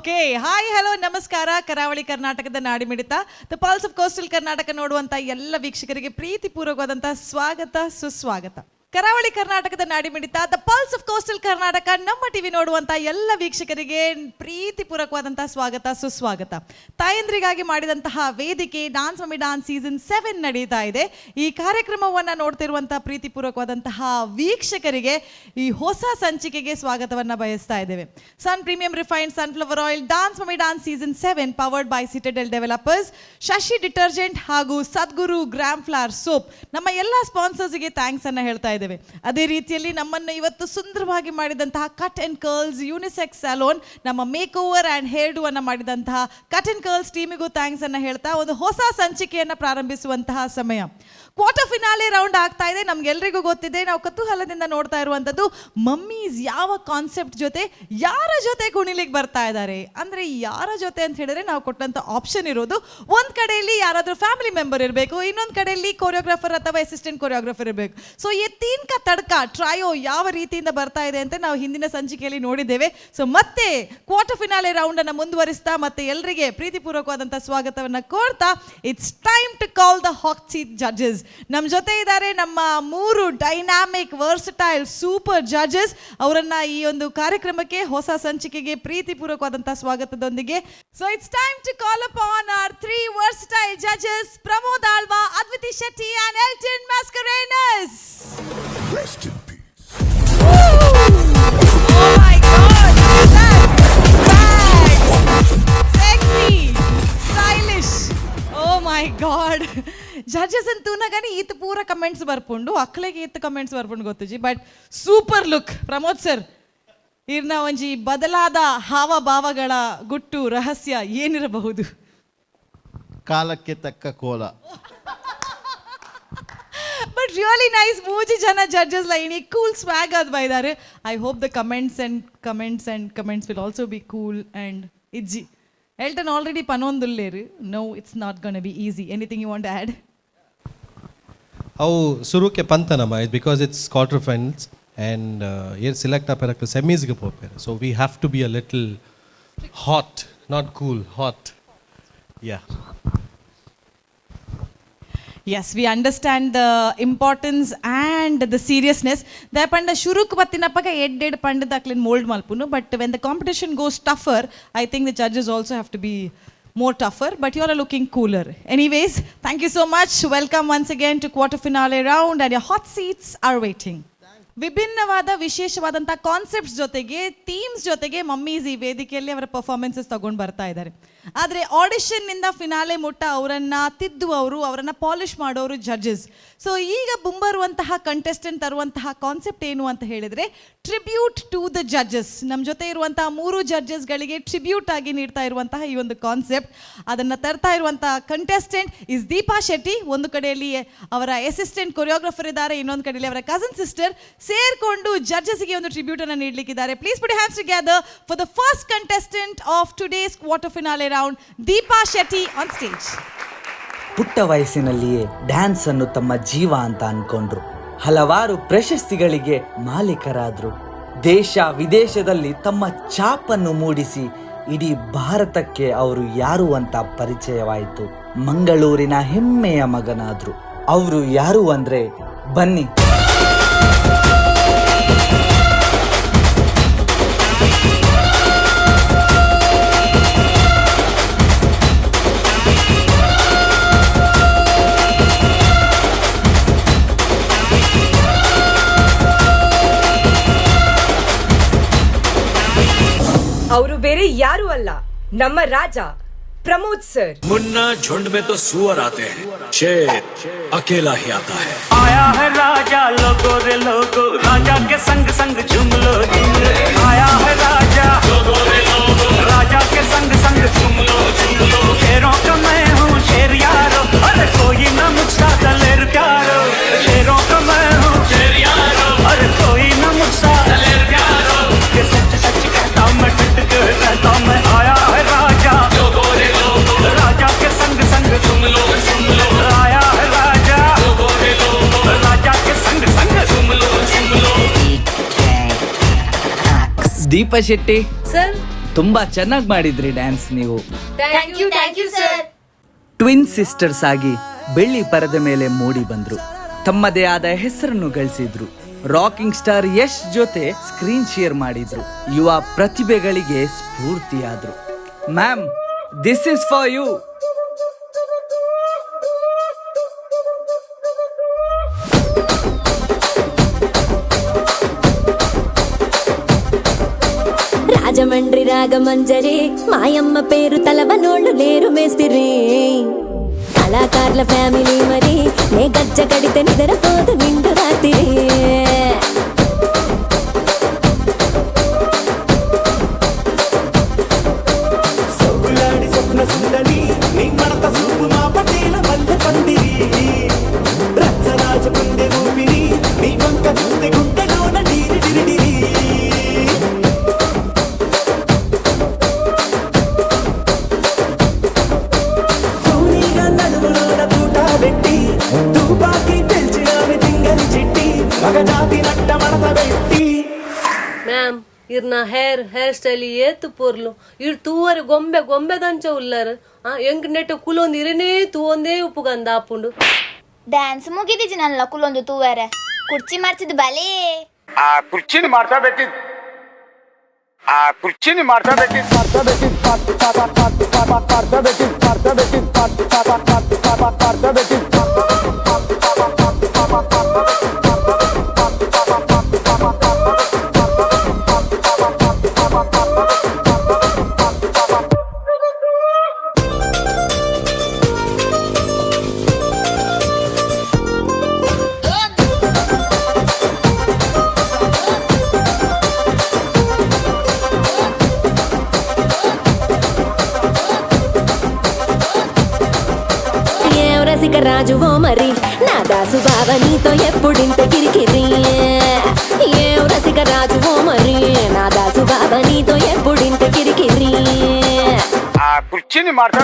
Okay, hi hello ನಮಸ್ಕಾರ. ಕರಾವಳಿ ಕರ್ನಾಟಕದ ನಾಡಿಮಿಡಿತ the pulse of coastal Karnataka ನೋಡುವಂತ ಎಲ್ಲ ವೀಕ್ಷಕರಿಗೆ ಪ್ರೀತಿಪೂರ್ವಕವಾದಂತಹ ಸ್ವಾಗತ ಸುಸ್ವಾಗತ. ಕರಾವಳಿ ಕರ್ನಾಟಕದ ನಾಡಿಮಿಡಿತ the pulse of coastal Karnataka ನಮ್ಮ ಟಿವಿ ನೋಡುವಂತ ಎಲ್ಲ ವೀಕ್ಷಕರಿಗೆ ಪ್ರೀತಿಪೂರ್ವಕವಾದಂತಹ ಸ್ವಾಗತ ಸುಸ್ವಾಗತ. ತಾಯಂದ್ರಿಗಾಗಿ ಮಾಡಿದಂತಹ ವೇದಿಕೆ ಡಾನ್ಸ್ ಮಮ್ಮಿ ಡಾನ್ಸ್ ಸೀಸನ್ 7 ನಡೀತಾ ಇದೆ. ಈ ಕಾರ್ಯಕ್ರಮವನ್ನ ನೋಡ್ತಿರುವಂತಹ ಪ್ರೀತಿಪೂರ್ವಕವಾದಂತಹ ವೀಕ್ಷಕರಿಗೆ ಈ ಹೊಸ ಸಂಚಿಕೆಗೆ ಸ್ವಾಗತವನ್ನ ಬಯಸ್ತಾ ಇದ್ದೇವೆ. Sun premium refined sunflower oil dance mummy dance season 7 powered by Citadel developers, Shashi detergent ಹಾಗೂ ಸದ್ಗುರು ಗ್ರಾಮ್ ಫ್ಲವರ್ ಸೋಪ್ ನಮ್ಮ ಎಲ್ಲ ಸ್ಪಾನ್ಸರ್ಸ್ಗೆ ಥ್ಯಾಂಕ್ಸ್ ಅನ್ನ ಹೇಳ್ತಾ ಇದ್ದೇವೆ. ಅದೇ ರೀತಿಯಲ್ಲಿ ನಮ್ಮನ್ನು ಇವತ್ತು ಸುಂದರವಾಗಿ ಮಾಡಿದಂತಹ cut and curls unisex salon, ನಮ್ಮ make over and hair do ಅನ್ನ ಮಾಡಿದಂತಹ ಕಟ್ ಅಂಡ್ ಕರ್ಲ್ಸ್ ಟೀಮಿಗೂ ಥ್ಯಾಂಕ್ಸ್ ಅನ್ನ ಹೇಳ್ತಾ ಒಂದು ಹೊಸ ಸಂಚಿಕೆಯನ್ನ ಪ್ರಾರಂಭಿಸುವಂತಹ ಸಮಯ. ಕ್ವಾರ್ಟರ್ ಫಿನಾಲೆ ರೌಂಡ್ ಆಗ್ತಾ ಇದೆ. ನಮ್ಗೆಲ್ರಿಗೂ ಗೊತ್ತಿದೆ, ನಾವು ಕುತೂಹಲದಿಂದ ನೋಡ್ತಾ ಇರುವಂತದ್ದು ಮಮ್ಮೀಸ್ ಯಾವ ಕಾನ್ಸೆಪ್ಟ್ ಜೊತೆ ಯಾರ ಜೊತೆ ಕುಣಿಲಿಕ್ಕೆ ಬರ್ತಾ ಇದ್ದಾರೆ. ಅಂದ್ರೆ ಯಾರ ಜೊತೆ ಅಂತ ಹೇಳಿದ್ರೆ ನಾವು ಕೊಟ್ಟಂತ ಆಪ್ಷನ್ ಇರೋದು ಒಂದ್ ಕಡೆಯಲ್ಲಿ ಯಾರಾದ್ರೂ ಫ್ಯಾಮಿಲಿ ಮೆಂಬರ್ ಇರಬೇಕು, ಇನ್ನೊಂದ್ ಕಡೆಯಲ್ಲಿ ಕೊರಿಯೋಗ್ರಾಫರ್ ಅಥವಾ ಅಸಿಸ್ಟೆಂಟ್ ಕೊರಿಯೋಗ್ರಾಫರ್ ಇರಬೇಕು. ಸೊ ಈ ತೀನ್ ಕಾ ತಡ್ಕ ಟ್ರಯೋ ಯಾವ ರೀತಿಯಿಂದ ಬರ್ತಾ ಇದೆ ಅಂತ ನಾವು ಹಿಂದಿನ ಸಂಚಿಕೆಯಲ್ಲಿ ನೋಡಿದ್ದೇವೆ. ಸೊ ಮತ್ತೆ ಕ್ವಾರ್ಟರ್ ಫಿನಾಲೆ ರೌಂಡ್ ಅನ್ನ ಮುಂದುವರಿಸ್ತಾ ಮತ್ತೆ ಎಲ್ಲರಿಗೆ ಪ್ರೀತಿಪೂರ್ವಕವಾದಂತಹ ಸ್ವಾಗತವನ್ನ ಕೋರ್ತಾ it's time to call the hot seat judges. ನಮ್ಮ ಜೊತೆ ಇದ್ದಾರೆ ನಮ್ಮ 3 ಡೈನಾಮಿಕ್ ವರ್ಸಟೈಲ್ ಸೂಪರ್ ಜಡ್ಜಸ್. ಅವರನ್ನ ಈ ಒಂದು ಕಾರ್ಯಕ್ರಮಕ್ಕೆ ಹೊಸ ಸಂಚಿಕೆಗೆ ಪ್ರೀತಿಪೂರ್ವಕವಾದಂತಹ ಸ್ವಾಗತದೊಂದಿಗೆ so it's time to call upon our 3 versatile judges, Pramod Alva, Adviti Shetty and Elton Mascarenas. Rest in peace. Oh my God! Sexy, stylish. Oh my God! Judges ಅಂತೂನ కానీ ಈತ ಪೂರ ಕಮೆಂಟ್ಸ್ ಬರ್ಪುಂಡು, ಅಕ್ಲೆಗೆ ಈತ ಕಮೆಂಟ್ಸ್ ಬರ್ಪುಂಡು ಗೊತ್ತುಜಿ. But super look Pramod sir. ಇರ್ನ ಒಂಜಿ ಬದಲಾದ ಹಾವಭಾವಗಳ ಗುಟ್ಟು ರಹಸ್ಯ ಏನಿರಬಹುದು? ಕಾಲಕ್ಕೆ ತಕ್ಕ ಕೋಲ. But really nice. ಮೂಜಿ ಜನ ಜಡ್ಜಸ್ ಲೈನಿ ಕೂಲ್ ಸ್ವ್ಯಾಗ್ ಅದ್ ಬೈದಾರೆ. I hope the comments will also be cool and ಇಜ್ಜಿ. Elton already panondulleru. No, it's not going to be easy. Anything you want to add? ಅವು ಸುರುಕ್ಕೆ ಪಂತನಮ್ಮ because it's quarter finals and ಏರ್ select ಆಪೇರಕ್ಕೆ ಸೆಮೀಸ್ಗೆ ಹೋಗ್ತಾರೆ. So we have to be a little hot, not cool, hot. Yeah. Yes, we understand the importance and the seriousness. Dapanda shuruk battinappaga edded pandadaklin mold malpunu, but when the competition goes tougher, I think the judges also have to be more tougher, but you all are looking cooler. Anyways, thank you so much. Welcome once again to quarter finale round and your hot seats are waiting. ವಿಭಿನ್ನವಾದ ವಿಶೇಷವಾದಂಥ concepts ಜೊತೆಗೆ themes ಜೊತೆಗೆ mummies ಈ ವೇದಿಕೆಯಲ್ಲಿ ಅವರ performances ತಗೊಂಡು ಬರ್ತಾ ಇದ್ದಾರೆ. ಆದರೆ ಆಡಿಷನ್ನಿಂದ ಫಿನಾಲೆ ಮುಟ್ಟ ಅವರನ್ನು ತಿದ್ದುವವರು, ಅವರನ್ನು ಪಾಲಿಷ್ ಮಾಡೋರು ಜಡ್ಜಸ್. ಸೊ ಈಗ ಮುಂಬರುವಂತಹ ಕಂಟೆಸ್ಟೆಂಟ್ ತರುವಂತಹ ಕಾನ್ಸೆಪ್ಟ್ ಏನು ಅಂತ ಹೇಳಿದರೆ ಟ್ರಿಬ್ಯೂಟ್ ಟು ದ ಜಡ್ಜಸ್. ನಮ್ಮ ಜೊತೆ ಇರುವಂತಹ 3 ಜಡ್ಜಸ್ಗಳಿಗೆ ಟ್ರಿಬ್ಯೂಟ್ ಆಗಿ ನೀಡ್ತಾ ಇರುವಂತಹ ಈ ಒಂದು ಕಾನ್ಸೆಪ್ಟ್, ಅದನ್ನು ತರ್ತಾ ಇರುವಂತಹ ಕಂಟೆಸ್ಟೆಂಟ್ ಇಸ್ ದೀಪಾ ಶೆಟ್ಟಿ. ಒಂದು ಕಡೆಯಲ್ಲಿ ಅವರ ಅಸಿಸ್ಟೆಂಟ್ ಕೊರಿಯೋಗ್ರಾಫರ್ ಇದ್ದಾರೆ, ಇನ್ನೊಂದು ಕಡೆಯಲ್ಲಿ ಅವರ ಕಸಿನ್ ಸಿಸ್ಟರ್ ಸೇರ್ಕೊಂಡು ಜಡ್ಜಸ್ಗೆ ಒಂದು ಟ್ರಿಬ್ಯೂಟ್ ಅನ್ನು ನೀಡಲಿಕ್ಕಿದ್ದಾರೆ. Please put hands together for the first contestant of today's quarter finale round, Deepa Shetty on stage. ಪುಟ್ಟ ವಯಸ್ಸಿನಲ್ಲಿಯೇ ಡ್ಯಾನ್ಸ್ ಅನ್ನು ತಮ್ಮ ಜೀವ ಅಂತ ಅನ್ಕೊಂಡ್ರು. ಹಲವಾರು ಪ್ರಶಸ್ತಿಗಳಿಗೆ ಮಾಲೀಕರಾದ್ರು. ದೇಶ ವಿದೇಶದಲ್ಲಿ ತಮ್ಮ ಛಾಪನ್ನು ಮೂಡಿಸಿ ಇಡೀ ಭಾರತಕ್ಕೆ ಅವರು ಯಾರು ಅಂತ ಪರಿಚಯವಾಯಿತು. ಮಂಗಳೂರಿನ ಹೆಮ್ಮೆಯ ಮಗನಾದ್ರು. ಅವರು ಯಾರು ಅಂದ್ರೆ ಬನ್ನಿ. ಅವರು ಬೇರೆ ಯಾರು ಅಲ್ಲ, ನಮ್ಮ ರಾಜ प्रमोद सर. मुन्ना झुंड में तो सुअर आते हैं, शेर अकेला ही आता है. आया है राजा लोगो रे लोगो, राजा के संग संग झूम लो झूम लो. आया है राजा लोगो रे लोगो, राजा के संग संग झूम लो झूम लो. शेरों का मैं हूँ शेर यारो, अरे कोई ना मुझसा दलेर प्यारो. शेरों का मैं हूँ शेर यारो, अरे कोई ना मुझसा दलेर प्यारो. ये सच सच कहता मैं डट के रहता मैं. आया है राजा लोगो रे लोगो, राजा के संग संग झूम लो झूम लो. आया है राजा लोगो रे लोगो, राजा के संग संग झूम लो झूम लो. ದೀಪಾ ಶೆಟ್ಟಿ सर ತುಂಬಾ ಚೆನ್ನಾಗಿ ಮಾಡಿದ್ರಿ ಡ್ಯಾನ್ಸ್ ನೀವು. Thank you sir. Twin sisters ಆಗಿ ಬೆಳ್ಳಿ ಪರದೆ ಮೇಲೆ ಮೂಡಿ ಬಂದ್ರು. ತಮ್ಮದೇ ಆದ ಹೆಸರನ್ನು ಗಳಿಸಿದ್ರು. ರಾಕಿಂಗ್ ಸ್ಟಾರ್ ಯಶ್ ಜೊತೆ ಸ್ಕ್ರೀನ್ ಶೇರ್ ಮಾಡಿದ್ರು. ಯುವ ಪ್ರತಿಭೆಗಳಿಗೆ ಸ್ಫೂರ್ತಿಯಾದ್ರು. Ma'am, this is for you. Rajahmundry రాగమంజరి మాయమ్మ పేరు తలవనోళ్ళు లేరు మేస్తిరి కళాకారుల ఫ్యామిలీ మరి నే గజ్జ కడితే నిద్రపోదు నిండు రాత్రి ಸ್ವಪ್ನ ಸುಂದರಿ ನಿಮ್ಮಡತ ಸೂಪು ಮಾ ಪಟೇಲ ಮಲ್ಲ పందిరి ರಚ್ಚರಾಜ ಕುಂದೆ ರೂಪಿಣಿ ನೀ ಬಂಕ ದುಂದೆ ಗುಂಡಲೋನ ನೀರಿ ಡಿರಿಡಿರಿ ತೂನಿಗ ನಡುವಲೋನ ತೂಟ ಬೆಟ್ಟಿ ತೂಪಾಕಿ ಪೆಲ್ಚಿನಾವೆ ತಿಂಗಲಿ ಚಿಟ್ಟಿ ಮಗ ಜಾತಿ ನಟ್ಟ ಮಡತ ಬೆಟ್ಟಿ. ಮ್ಯಾಮ್ ಇರ್ನ ಹೇರ್ ಸ್ಟೈಲ್ ಏತು ಪೋರ್ಲು ಇರ್ ತೂವರೆ ಗೊಂಬೆ ದಂಚ ಉಲ್ಲರ್ ಎಂಕ್ ನೆಟ್ಟು ಕುಲೊಂದು ಇರನೇ ತೂವೊಂದೇ ಉಪ್ಪುಗಂದ ಆಪುಂಡು. ಡ್ಯಾನ್ಸ್ ಮುಗಿದಿಜಿ ನನ್ನ ಕುಲೊಂದು ತೂವರೆ ಕುರ್ಚಿ ಮಾಡ್ತಿದ್ ಬಲೇ ಆ ಕುರ್ಚಿನಿ ಮಾಡ್ತಾ ಬೇಕಿದ್ రాజువో మరి నా దాసు బాబా నీతో ఎప్పుడింత కిరికిరి ఏం రసిక రాజువో మరి నా దాసు బాబా నీతో ఎప్పుడింత కిరికిరి ఆ కుర్చిని ಮಾಡ್ತಾ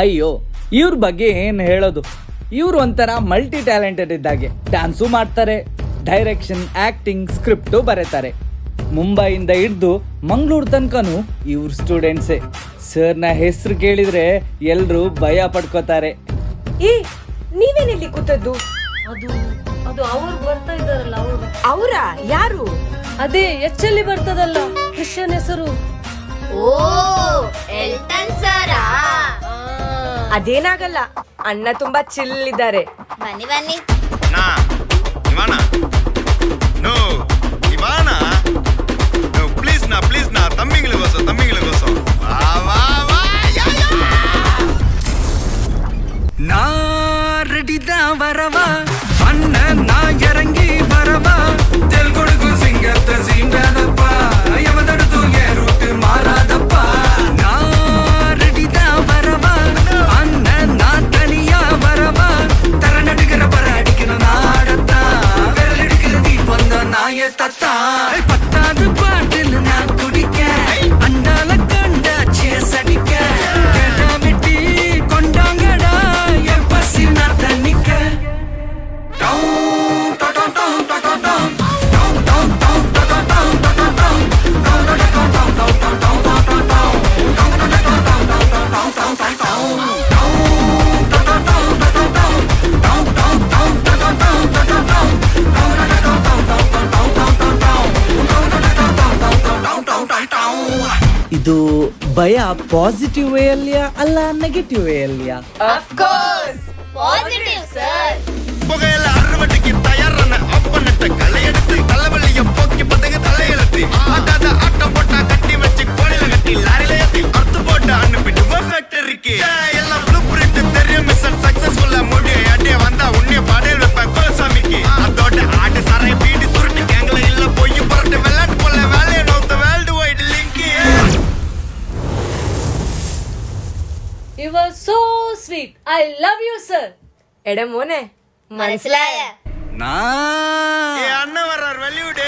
ಅಯ್ಯೋ, ಇವ್ರ ಬಗ್ಗೆ ಏನ್ ಹೇಳೋದು. ಇವ್ರು ಒಂಥರ ಮಲ್ಟಿ ಟ್ಯಾಲೆಂಟೆಡ್ ಇದ್ದಾಗೆ. ಡ್ಯಾನ್ಸು ಮಾಡ್ತಾರೆ, ಡೈರೆಕ್ಷನ್, ಆಕ್ಟಿಂಗ್, ಸ್ಕ್ರಿಪ್ಟು ಬರೀತಾರೆ. ಮುಂಬೈಯಿಂದ ಹಿಡ್ದು ಮಂಗಳೂರು ತನಕನೂ ಇವ್ರ ಸ್ಟೂಡೆಂಟ್ಸೇ. ಸರ್ನ ಹೆಸರು ಕೇಳಿದ್ರೆ ಎಲ್ರು ಭಯ ಪಡ್ಕೋತಾರೆ. ಏ ನೀವೇನೆಲ್ಲಿ ಕೂತದ್ದು? ಅದು ಅವ್ರು ಬರ್ತಾ ಇದ್ದಾರಲ್ಲ ಅವರ ಯಾರು? ಅದೇ ಎಚ್ಚಲ್ಲಿ ಬರ್ತದಲ್ಲ ಕ್ರಿಶ್ಚಿಯನ್ ಹೆಸರು. ಓ ಎಲ್ಟನ್ ಸರಾ? ಅದೇನಾಗಲ್ಲ, ಅಣ್ಣ ತುಂಬಾ ಚಿಲ್ ಇದ್ದಾರೆ. ಬನ್ನಿ ಬನ್ನಿ. ಪ್ಲೀಸ್ ತಮ್ಮಿಗಳಿಗೋಸ ನಾ ರೆಡಿದ ವರವ ಅಣ್ಣ ನಾ ಎರಂಗಿ ವರವ ತೆಲ್ಗೊಡುಗು ಸಿಂಗತ್ತ ಸಿಂಗದಪ್ಪ ಯವದಡುದು ಏರುಟ್ಟು ಮಾರಾದಪ್ಪ. ನಾ ರೆಡಿದ ವರವ ಅಣ್ಣ ನಾ ತನಿಯ ವರವ ತರ ನಡಿಗರ ಬರ ಅಡಿಕಿನ ನಾಡತ್ತ ಬೆರಳಿಡಿಗರ ದೀಪಂದ ನಾಯ ತತ್ತ ಪತ್ತಾದ ಬಾಟಿಲ್ ನಾ ಕುಡಿಕ ಅಂಡಾಲ ಕಂಡ ಚೇಸಡಿಕ ಮಿಟ್ಟಿ ಕೊಂಡಂಗಡ ಎಪ್ಪಸಿನ ತನಿಕ ಇದು ಭಯ ಪಾಸಿಟಿವ್ ವೇ ಅಲ್ಲಿಯಾ ಅಲ್ಲ ನೆಗೆಟಿವ್ ವೇ ಅಲ್ಲಿಯಾ? Of course positive sir. புகையில அறுவடைக்கு தயாரான அப்பனட்ட களையெடுத்து தலைவலிய போக்கி பதங்க தலையெழுத்து ஆட்டாத ஆட்டம் போட்டா கட்டி வச்சு கோழில கட்டி லாரில ஏத்தி அறுத்து போட்டு அனுப்பிட்டு ஃபேக்டரிக்கு எல்லாம் ப்ளூ பிரிண்ட் தெரியும் மிஷன் சக்சஸ்ஃபுல்லா முடியும் அடியே வந்தா உன்னைய பாடையில் வைப்பேன் கோலசாமிக்கு அதோட ஆட்டு சாரை பீடி சுருட்டு கேங்கல இல்ல போய் புரட்டு விளையாட்டு போல வேலையை நோத்த world wide link. You were so sweet. I love you, sir. ಎಡೆ ಮೋನೆ മനസ്സിലായ? அண்ணன் வர்றார் வெளியூடு.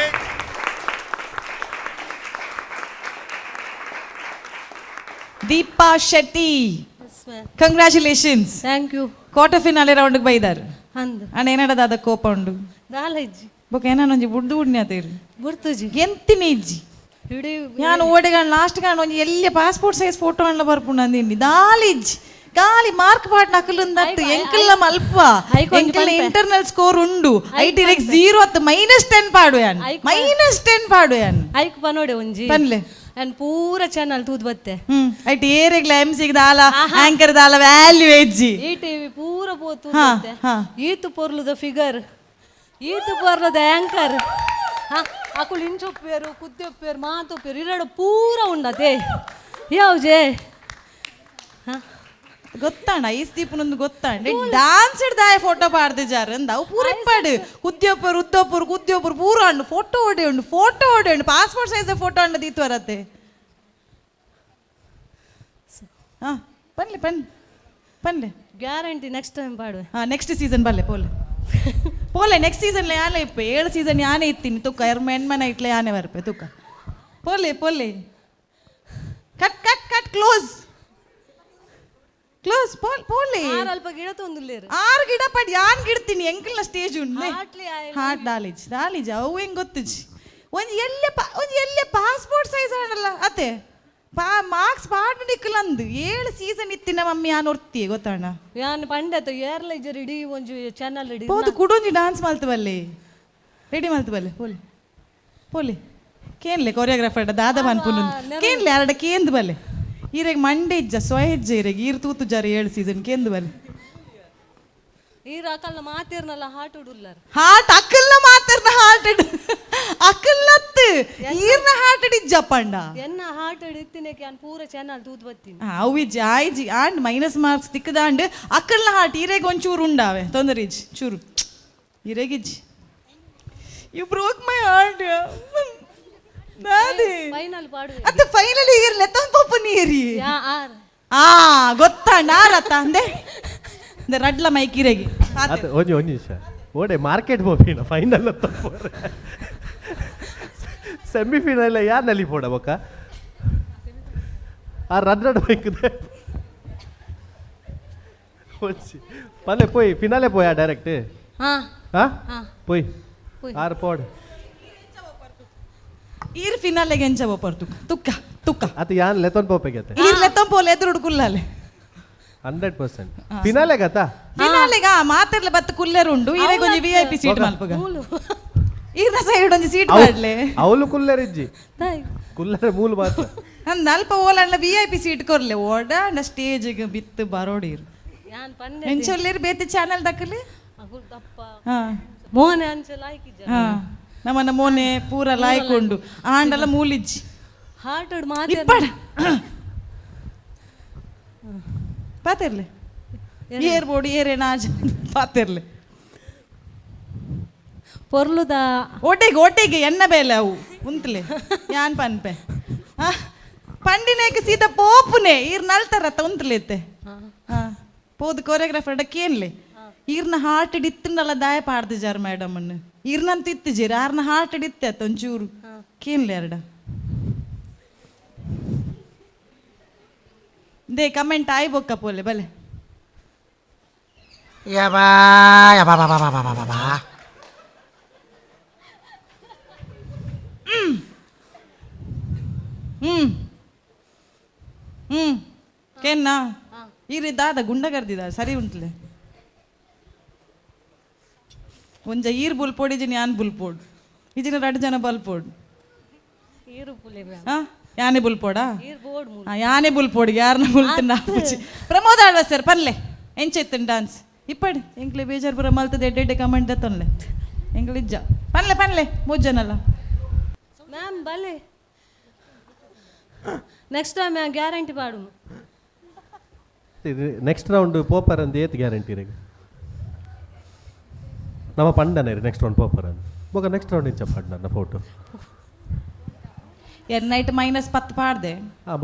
Deepa Shetty, congratulations. Thank you quarter finale ರೌಂಡ್ಗೆ ಬೈದಾರು ಅಂದ್ ಅಣ್ಣ ಏನಡದ ಅದ ಕೋಪ ಉಂಡು ದಾಲಜ್ಜಿ ಬೊಕ ಏನೊಂಜಿ ಬುಡ್ದು ಉಡ್ನಿ ಅತೇರು ಬುರ್ತುಜಿ ಎಂತಿನಿ ಇಜ್ಜಿ ಹಿಡಿ ನಾನು ಓಡೆಗಾಣ ಲಾಸ್ಟ್ ಗಾಣ ಒಂಜಿ ಎಲ್ಲಿ ಪಾಸ್ಪೋರ್ಟ್ ಸೈಜ್ ಫೋಟೋ ಅಣ್ಣ ಬರ್ಪುಂಡು ಅಂದಿನಿ ದಾಲಿಜ್ ಗಾಲಿ ಮಾರ್ಕ್ ಪಾಟ್ ನಕಲುಂದಟ್ಟು ಎಂಕಲ್ಲ ಮಲ್ಪ ಎಂಕಲ್ಲ ಇಂಟರ್ನಲ್ ಸ್ಕೋರ್ ಉಂಡು ಐಟಿರೆಕ್ಸ್ 0 ಅತ್ತು -10 ಪಾಡುಯಾನ್ -10 ಪಾಡುಯಾನ್ ಐಕ್ ಪನೋಡೆ ಒಂಜಿ ಪನ್ಲೆ ನಾನು ಪೂರ ಚಾನಲ್ ತೂದ್ ಬತ್ತೆ ಐಟಿ ಏರೆಗ್ಲ ಎಂಸಿಗೆ ದಾಲ ಆಂಕರ್ ದಾಲ ವ್ಯಾಲ್ಯೂ ಎಜ್ಜಿ ಈ ಟಿವಿ ಪೂರ ಪೋತು ಬತ್ತೆ ಈತು ಪೊರ್ಲುದ ಫಿಗರ್ ಈತು ಪೊರ್ಲುದ ಆಂಕರ್ ಅಕುಲು ಇಂಚೊಪ್ಪೇರು ಕುದ್ದೊಪ್ಪೇರು ಮಾತೊಪ್ಪೇರು ಇರಡು ಪೂರ ಉಂಡತೆ ಯಾವ್ಜೆ ಗೊತ್ತಾಣ ಈ ಸ್ತೀಪನೊಂದು ಗೊತ್ತಾಂಡೆ ಡಾನ್ಸ್ ದಾಯ ಫೋಟೋ ಪಾಡ್ದೆ ಜಾರ್ ಅಂದ ಅವು ಪೂರ ಇಪ್ಪಾಡು ಕುದ್ಯೋಪರು ಉದ್ದೊಪ್ಪರು ಕುದ್ಯೋಪರು ಪೂರ ಉಂಡು ಫೋಟೋ ಹೊಡೆ ಉಂಡು ಪಾಸ್ಪೋರ್ಟ್ ಸೈಜ್ ಫೋಟೋ ಅಂಡ ದೀತು ವರತ್ತೆ ಹಾ ಪನ್ಲೆ ಪನ್ಲೆ ಗ್ಯಾರಂಟಿ ನೆಕ್ಸ್ಟ್ ಟೈಮ್ ಪಾಡುವೆ ನೆಕ್ಸ್ಟ್ ಸೀಸನ್ ಬಲ್ಲೆ ಪೋಲೆ ನೆಕ್ಸ್ಟ್ ಸೀಸನ್ಲೆ ಯಾನೆ ಇಪ್ಪೆ 7 ಸೀಸನ್ ಯಾನೆ ಇತ್ತೀನಿ ತುಕ್ಕ ಹೆಣ್ಮನ ಇಟ್ಲೆ ಯಾನೆ ಬರ್ಪೆ ತುಕ್ಕ ಪೋಲೆ ಕಟ್ ಕ್ಲೋಸ್ ಪೋಲೆ ಅಲ್ಪ ಗಿಡ ತೊಂದುಲ್ಲೇರು 6 ಗಿಡ ಪಡಿ ಯಾನ್ ಗಿಡ್ತೀನಿ ಎಂಕಲ್ನ ಸ್ಟೇಜ್ ಉಂಡು ಹಾಟ್ ದಾಲಿಜ್ ಅವು ಹೆಂಗ್ ಗೊತ್ತಿಜಿ ಒಂಜಿ ಎಲ್ಲೆ ಪಾಸ್ಪೋರ್ಟ್ ಸೈಜ್ ಆಡಲ್ಲ ಅತ್ತೆ ಮಾರ್ಕ್ಸ್ ಪಾಡು ನಿಕ್ಕಲಂದು 7 ಸೀಸನ್ ಇತ್ತಿನ ಮಮ್ಮಿ ಯಾನ್ ಒರ್ತಿ ಗೊತ್ತಾಣ ಯಾನ್ ಪಂಡತ ಏರ್ಲೈಜರ್ ಇಡೀ ಒಂಜು ಚಾನಲ್ ಇಡೀ ಪೋದು ಕುಡೊಂಜಿ ಡಾನ್ಸ್ ಮಲ್ತಬಲ್ಲೆ ರೆಡಿ ಮಲ್ತಬಲ್ಲೆ ಪೋಲೆ ಕೇನ್ಲೆ ಕೊರಿಯೋಗ್ರಾಫರ್ ದಾದ ಬನ್ಪುನು ಕೇನ್ಲೆ ಅರಡ ಕೇಂದು ಬಲ್ಲೆ ಈರೆಗ್ ಮಂಡೆ ಇಜ್ಜ ಸೊಯಜ್ಜ ಇರೆಗ್ ಈರ್ ತೂತು ಜಾರ 7 ಸೀಸನ್ ಕೇಂದು ಬಲ್ಲೆ ಈರ ಅಕಲ್ನ ಮಾತಿರ್ನಲ್ಲ ಹಾಟ್ ಉಡುಲ್ಲರ್ ಹಾಟ್ ಅಕಲ್ನ ಮಾತಿರ್ನ ಹಾಟ್ ಅಕಲ್ನತ್ತು ಈರ್ನ ಹಾಟ್ ಇಜ್ಜ ಪಂಡ ಎನ್ನ ಹಾಟ್ ಇತ್ತಿನೆ ಕ್ಯಾನ್ ಪೂರ ಚಾನಲ್ ತೂತ್ ಬತ್ತೀನಿ ಅವಿಜ್ಜಿ ಆಯ್ಜಿ ಆಂಡ್ ಮೈನಸ್ ಮಾರ್ಕ್ಸ್ ತಿಕ್ಕದಾಂಡ್ ಅಕಲ್ನ ಹಾಟ್ ಈರೆಗ್ ಒಂಚೂರು ಉಂಡಾವೆ ತೊಂದರೆ ಇಜ್ಜಿ ಚೂರು ಈರೆಗಿಜ್ಜಿ you broke my heart final ಪಾಡುವೆ ಅತ್ತೆ ಫೈನಲ್ ಈರ್ಲೆ ತಂಪಪ್ಪ ನೀರಿ ಆರ್ ಗೊತ್ತಾಂಡ ಆರತ್ತ ಅಂದೆ ರಡ್ಲ ಮೈಕಿರೆಗಿ ಒಂಜಿ ನಿಮಿಷ ಓಡೆ ಮಾರ್ಕೆಟ್ ಹೋಗಿನ ಫೈನಲ್ ಸೆಮಿಫೈನಲ್ ಯಾರು ನಲ್ಲಿ ಪೋಡ ಬೊಕ್ಕ ಆ ರಡ್ ಬೈಕ್ದೆ ಪಲ್ಲೆ ಪೋಯ್ ಫಿನಾಲೆ ಪೋಯಾ ಡೈರೆಕ್ಟ್ ಪೋಯ್ ಆರು ಪೋಡ್ ಈರ್ ಫಿನಾಲೆಗೆ ಎಂಚ ಬರ್ತು ತುಕ್ಕ ಅದು ಯಾನ್ ಲೆತೊನ್ ಪೋಪೆಗೆ ಈರ್ ಲೆತ್ತೊನ್ ಪೋಲೆ ಎದುರುಡು ಕುಲ್ಲಾಲೆ 100% ಫಿನಾಲೆ ಗತಾ ಫಿನಾಲೆಗ ಮಾತೆರ್ಲೆ ಬತ್ತ ಕುಲ್ಲೆರು ಉಂಡು ಈರೆಗ್ ಒಂಜಿ ವಿಐಪಿ ಸೀಟ್ ಮಲ್ಪಗ ಈರ್ನ ಸೈಡ್ ಒಂಜಿ ಸೀಟ್ ಮಾಡ್ಲೆ ಅವಳು ಕುಲ್ಲೆರಿಜ್ಜಿ ಕುಲ್ಲರೆ ಮೂಲ ಮಾತ್ರ ಅಂದ ಅಲ್ಪ ಓಲಣ್ಣ ವಿಐಪಿ ಸೀಟ್ ಕೊರ್ಲೆ ಓಡಾಂಡ ಸ್ಟೇಜ್ಗೆ ಬಿತ್ತು ಬರೋಡೀರು ಯಾನ್ ಪಂಡೆ ಎಂಚೊಲ್ಲೇರು ಬೇತೆ ಚಾನಲ್ ದಕ್ಕಲೆ ಅಗುಲ್ ದಪ್ಪ ಹಾ ಮೋನೆ ಅಂಚ ಲಾಯ್ಕಿಜ್ಜ ನಮ್ಮನ್ನ ಮೋನೆ ಪೂರ ಲಾಯ್ಕೊಂಡು ಆಂಡಲ ಮೂಲಿಜ್ಜಿ ಹಾಟ್ ಉಡ್ ಮಾತಿ ಇಪ್ಪಡ ಪಾತೆರ್ಲೆ ಏರ್ಬೋರ್ಡ್ ಏರೇನಾಜ್ ಪಾತೆರ್ಲೆ ಪೊರ್ಲುದ ಒಟ್ಟಿಗೆ ಎನ್ನ ಬೇಲೆ ಅವು ಉಂತ್ಲೆ ಯಾನ್ ಪನ್ಪೆ ಪಂಡಿನೇಗೆ ಸೀದಾ ಪೋಪುನೆ ಈರ್ ನಲ್ತಾರತ್ತ ಉಂತ್ಲೆತ್ತೆ ಪೋದು ಕೊರಿಯೋಗ್ರಾಫರ್ ಕೇನ್ಲೆ ಈರ್ನ ಹಾರ್ಟ್ ಇತ್ತನಲ್ಲ ದಾಯ ಪಾಡ್ದು ಜಾರ್ ಮೇಡಮ್ ಅನ್ನು ಈರ್ನಂತ ಇತ್ತು ಜೀರ ಆರ್ನ ಹಾರ್ಟ್ ಇತ್ತೆ ಅತ್ತ ಒಂಚೂರು ಕೇನ್ಲೆ ಎರಡ ದೇ ಕಮೆಂಟ್ ಆಯ್ ಬೊಕ್ಕ ಪೋಲೆ ಬಲೆ ಕೇನ್ನಾ ಈರಿದ್ದಾದ ಗುಂಡಗರ್ದಿದ ಸರಿ ಉಂಟ್ಲೆ ಒಂಜ ಈರ್ ಬುಲ್ಪೋಡ್ ಇಜಿನ ಯಾನ್ ಬುಲ್ಪೋಡ್ ಇಜಿನ 2 ಜನ ಬಲ್ಪೋಡ್ ಈರು ಪುಲೆ ಯಾನೆ ಬುಲ್ಪೋಡಾ ಈರ್ ಬೋರ್ಡ್ ಮೂ ಯಾನೆ ಬುಲ್ಪೋಡ್ ಯಾರನ್ನ ಬುಲ್ತಿನ ಪ್ರಮೋದ್ ಆಳ್ವ ಸರ್ ಪನ್ಲೆ ಎಂಚೆತ್ತನ್ ಡಾನ್ಸ್ ಇಪ್ಪಡ್ ಎಂಕ್ಲೆ ಬೇಜಾರ್ ಪುರ ಮಲ್ತದೆ ಎಡ್ಡೆ ಕಮೆಂಟ್ ತನ್ಲೆ ಎಂಕ್ಲಿಜ್ಜ ಪನ್ಲೆ 3 ಜನಲ್ಲ ಮ್ಯಾಮ್ ಬಲೆ ನೆಕ್ಸ್ಟ್ ಟೈಮ್ ಗ್ಯಾರಂಟಿ ಪಾಡು ನೆಕ್ಸ್ಟ್ ರೌಂಡ್ ಪೋಪರ್ ಅಂದ್ ಏತ್ ಗ್ಯಾರಂಟಿ ರೀ ನಮ್ಮ ಪಂಡನೆ ರೀ ನೆಕ್ಸ್ಟ್ ರೌಂಡ್ ಪೋಪರ್ ಅಂದ್ ಬೊಕ ನೆಕ್ಸ್ಟ್ ರೌಂಡ್ ಇಂಚ ಪಂಡನ ಫೋಟೋ ನೈಟ್ -10 ಪಾಡ್ದೆ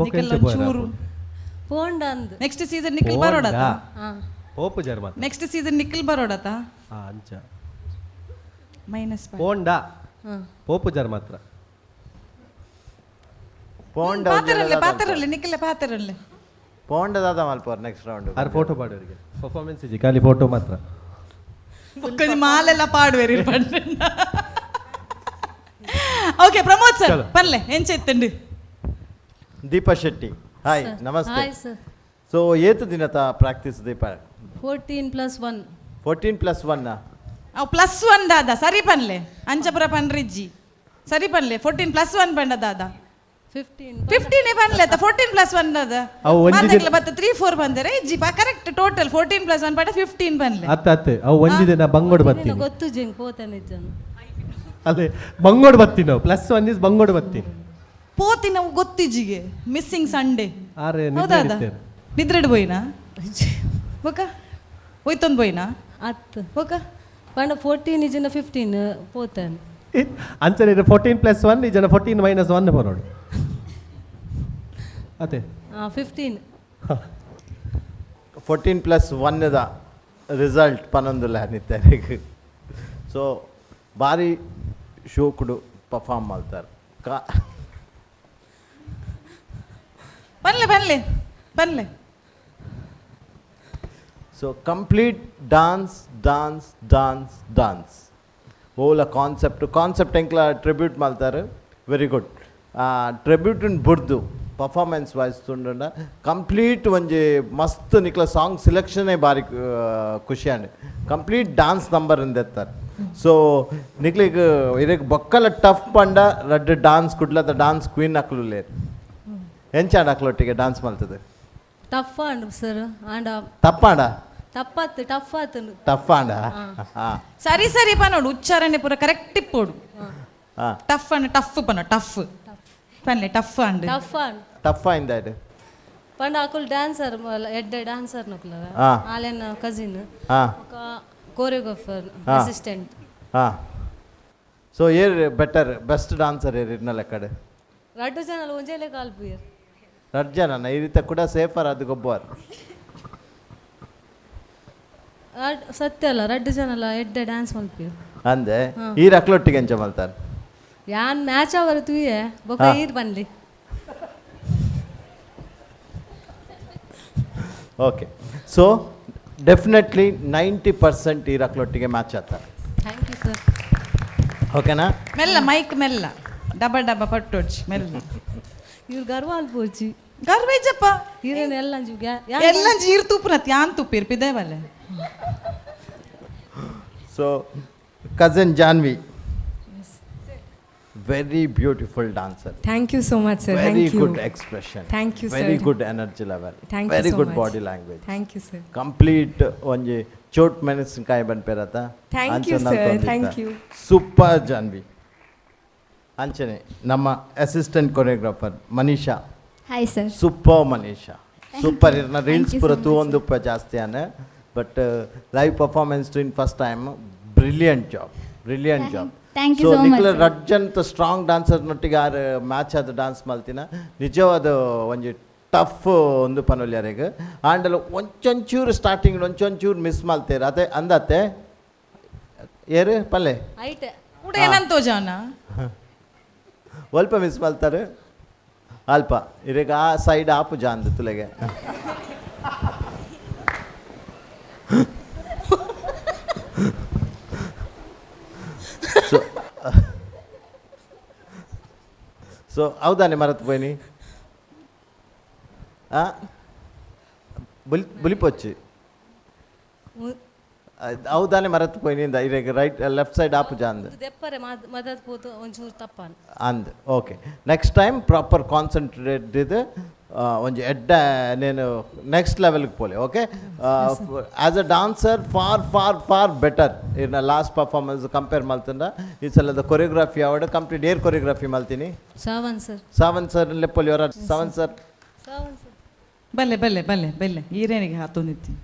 ಚೂರು ಪೋಂಡ ಅಂದ್ ನೆಕ್ಸ್ಟ್ ಸೀಸನ್ ನಿಖಿಲ್ ಬರೋಡತ ಪೋಪು ಜರ್ ಮಾತ್ರ ನೆಕ್ಸ್ಟ್ ಸೀಸನ್ ನಿಖಿಲ್ ಬರೋಡತ ಅಂಚ -5 ಪೋಂಡ ಪೋಪು ಜರ್ ಮಾತ್ರ ಪಾತರಲ್ಲೇ ನಿಖಿಲ್ ಪಾತರಲ್ಲೇ ಪೋಂಡದಾದ ಮಲ್ಪೋರ್ ನೆಕ್ಸ್ಟ್ ರೌಂಡ್ ಆರು ಫೋಟೋ ಪಾಡೋರಿಗೆ ಪರ್ಫಾರ್ಮೆನ್ಸ್ ಇಜ್ಜಿ ಖಾಲಿ ಫೋಟೋ ಮಾತ್ರ ಬೊಕ್ಕಲಿ ಮಾಲೆಲ್ಲ ಪಾಡುವೇರಿ ಓಕೆ ಪ್ರಮೋದ್ ಸರ್ ಪನ್ಲೆ ಎಂಚೆತ್ತಂಡು ದೀಪಾ ಶೆಟ್ಟಿ ಹಾಯ್ ನಮಸ್ತೆ ಹಾಯ್ ಸರ್ ಸೊ ಏತು ದಿನದ ಪ್ರಾಕ್ಟೀಸ್ ದೀಪ 14+1 14+1 ಅವು +1 ದಾದ ಸರಿ ಪನ್ಲೆ ಅಂಚಪುರ ಪನ್ರಿಜ್ಜಿ ಸರಿ ಪನ್ಲೆ 14+1 ಪಂಡ ದಾದ 15 ಪನ್ಲೆ 14+1 ದಾದ ಅವು ಒಂಜಿ ಮಾತಕ್ಲ ಬತ್ತ 3-4 ಬಂದರೆ ಇಜ್ಜಿ ಕರೆಕ್ಟ್ ಟೋಟಲ್ 14+1 ಪಂಡ 15 ಪನ್ಲೆ ಅತ್ತೆ ಅವು ಒಂಜಿ ದಿನ ಬಂಗೋಡ್ ಬತ್ತೀನಿ ಗೊತ್ತು ಜಿಂಗ್ ಪೋತಾನೆ ಜನ ಅದೇ ಬಂಗೋಡ್ ಬತ್ತೀನಿ ನಾವು +1 ಇಸ್ ಬಂಗೋಡ್ ಬತ್ತೀನಿ ಪೋತಿ ನಾವು ಗೊತ್ತಿಜ್ಜಿಗೆ ಮಿಸ್ಸಿಂಗ್ ಸಂಡೇ ಆರೆ ಹೌದಾದ ನಿದ್ರೆಡ್ ಬೋಯ್ನಾ ಓಕ ಹೋಯ್ತೊಂದು ಬೋಯ್ನಾ ಅತ್ತು ಓಕ ಪಂಡ 14 ಇಜಿನ 15 ಪೋತಾನೆ ಅಂಚನೆ 14+1 ಈ ಜನ 14 -1 ಬರೋಡು ಅದೇ 15 14+1 ದ ರಿಸಲ್ಟ್ ಪನ್ನೊಂದುಲ್ಲ ನಿತ್ಯರಿಗೆ ಸೊ ಭಾರಿ ಶೋಕುಡು ಪರ್ಫಾರ್ಮ್ ಮಾಡ್ತಾರೆ ಪನ್ಲೆ ಪನ್ಲೆ ಪನ್ಲೆ so complete dance dance dance dance ಓಲ ಕಾನ್ಸೆಪ್ಟ್ ಎಂಕ್ಲ ಟ್ರಿಬ್ಯೂಟ್ ಮಾಡ್ತಾರೆ ವೆರಿ ಗುಡ್ ಟ್ರಿಬ್ಯೂಟನ್ ಬುಡ್ದು ಪರ್ಫಾರ್ಮೆನ್ಸ್ ವಾಯ್ಸ್ ತುಂಡ ಕಂಪ್ಲೀಟ್ ಒಂಜಿ ಮಸ್ತ್ ನಿಕ್ಲ ಸಾಂಗ್ ಸಿಲೆಕ್ಷನೇ ಬಾರಿ ಖುಷಿ and complete dance number ಇಂದೆತ್ತಾರೆ so ನಿಕ್ಲಿಗೆ ಇದಕ್ಕೆ ಬೊಕ್ಕಲ ಟಫ್ ಪಂಡ ರಡ್ಡು ಡಾನ್ಸ್ ಕುಡ್ಲದ ಡಾನ್ಸ್ ಕ್ವೀನ್ ಹಾಕ್ಲು ಲೇರು ಎಂಚಾಂಡ್ ಹಾಕ್ಲೊಟ್ಟಿಗೆ ಡಾನ್ಸ್ ಮಾಡ್ತದೆ tough and sir and ತಪ್ಪಾಂಡ ತಪ್ಪತ್ತು tough ಆತು ಟಫ್ ಆಂಡ ಸರಿ ಸರಿ ಪನೋಡು ಉಚ್ಚಾರಣೆ ಪೂರ ಕರೆಕ್ಟ್ ಇಪ್ಪೋಡು ಹಾಂ tough and tough ಪನ tough ಪನ್ಲೆ tough and tough and tough ಆಯ್ತು ಇದು ಪಂಡ ಅಕುಲ್ ಡ್ಯಾನ್ಸರ್ ಎಡ್ಡೆ ಡ್ಯಾನ್ಸರ್ ನಕ್ಲ ಹಾ. ಆಲೆನ ಕಸಿನ್ ಹಾಂ ಕೋರಿಯೋಗ್ರಾಫರ್ ಹಾ. ಅಸಿಸ್ಟೆಂಟ್ ಹಾಂ ಸೊ ಏರ್ ಬೆಟರ್ ಬೆಸ್ಟ್ ಡಾನ್ಸರ್ ಏರ್ ಇರ್ನಲ್ಲ ಕಡೆ ರಡ್ಡು ಜನ ಒಂಜೇಲೆ ಕಾಲ್ಪುಯರ್ ರಡ್ಜನ ಈ ರೀತಿ ಕೂಡ ಸೇಫರ್ ಅದು ಗೊಬ್ಬರ್ ಸತ್ಯ ಅಲ್ಲ ರಡ್ಡು ಜನ ಅಲ್ಲ ಎಡ್ಡೆ ಡ್ಯಾನ್ಸ್ ಮಲ್ಪಿಯರ್ ಅಂದೆ ಈ ರಕ್ಲೊಟ್ಟಿಗೆ ಎಂಚ ಮಲ್ತಾರೆ ಯಾನ್ ಮ್ಯಾಚ್ ಅವರು ತುಯೆ ಬೊಕ ಹಾ. ಈರ್ ಬನ್ಲಿ ಓಕೆ ಸೊ ಡೆಫಿನೆಟ್ಲಿ 90% ಈ ರಕ್ಲೊಟ್ಟಿಗೆ ಮ್ಯಾಚ್ ಆಗ್ತಾರೆ ಥ್ಯಾಂಕ್ ಯು ಸರ್ ಓಕೆನಾ ಮೆಲ್ಲ ಮೈಕ್ ಮೆಲ್ಲ ಡಬ್ಬ ಪಟ್ಟೋಡ್ಚಿ ಮೆಲ್ಲ ಇವ್ರು ಗರ್ವ ಅಲ್ಪೋಚಿ ಗರ್ವೇಜಪ್ಪ ಇರೇನು ಎಲ್ಲ ಜುಗ್ಯಾ ಎಲ್ಲ ಜೀರ್ ತುಪ್ಪನತ್ ಯಾನ್ ತುಪ್ಪಿರ್ ಪಿದೇವಲ್ಲ so cousin Janvi very beautiful dancer thank you so much sir very good expression Thank you, very sir. Good energy level Thank you very so good much. Body language thank you sir complete ಒಂಜಿ ಚೋಟ್ ಮೆಣಸಿನಕಾಯಿ ಬಂದ್ಪೇರತ್ತ Thank you, sir. Thank you. Super Janvi ಅಂಚನೆ ನಮ್ಮ assistant choreographer Manisha hi sir super Manisha super ಇರ್ನ reels you ಪೂರ so much, ತೂವೊಂದುಪ್ಪ ಜಾಸ್ತಿ ಆನೆ but live performance to in first time brilliant job thank you so so much, ನಿಕ್ಲ sir. ರಡ್ಜಂತ strong ಡಾನ್ಸರ್ನೊಟ್ಟಿಗೆ ಆರು ಮ್ಯಾಚ್ ಆದ ಡಾನ್ಸ್ ಮಲ್ತಿನ ನಿಜವಾದ ಒಂಜಿ ಟಫ್ ಒಂದು ಪನೊಲ್ಯಾರಿಗೆ ಆಂಡಲ ಒಂಚೂರು ಸ್ಟಾರ್ಟಿಂಗ್ ಒಂಚೂರು ಮಿಸ್ ಮಲ್ತೇರ ಅದೇ ಅಂದತ್ತೆ ಏರು ಪಲ್ಲೆ ಐಟೆ ಕೂಡ ಏನಂತೋ ಜಾನ ಸ್ವಲ್ಪ ಮಿಸ್ ಮಲ್ತಾರೆ ಅಲ್ಪ ಇರೇಗ ಆ ಸೈಡ್ ಆಪು ಜಾಂದು ತುಲೆಗೆ ಸೊ ಹೌದಾನೆ ಮರತ್ పోయిని ಬುಲಿಪೊಚ್ಚಿ ಹೌದಾನೆ ಮರತ್ పోయిನಿಂದ ಇರೇಗ ರೈಟ್ ಲೆಫ್ಟ್ ಸೈಡ್ ಆಪು ಜಾಂದ್ ದೆಪ್ಪರೆ ಮದದ್ ಪೋತು ಒಂಚೂರು ತಪ್ಪಾನ್ ಅಂದ್ okay next time proper concentrate ಇದು ಒಂಜಿ ಎಡ್ಡ ನೇನು ನೆಕ್ಸ್ಟ್ ಲೆವೆಲ್ಗೆ ಪೋಲೆ okay as a dancer for better ಇನ್ನ ಲಾಸ್ಟ್ ಪರ್ಫಾರ್ಮೆನ್ಸ್ ಕಂಪೇರ್ ಮಲ್ತಂಡ ಈ ಸಲದ ಕೊರಿಯೋಗ್ರಫಿ ಅವಡು ಕಂಪ್ಲೀಟ್ ಏರ್ ಕೊರಿಯೋಗ್ರಫಿ ಮಲ್ತೀನಿ ಸಾವನ್ ಸರ್ ಲೆಪ್ಪಲ್ಲಿ ಅವರ ಸಾವನ್ ಸರ್ ಬಲ್ಲೆ ಈರೇನಿಗೆ ಹಾತೊಂದಿತ್ತಿ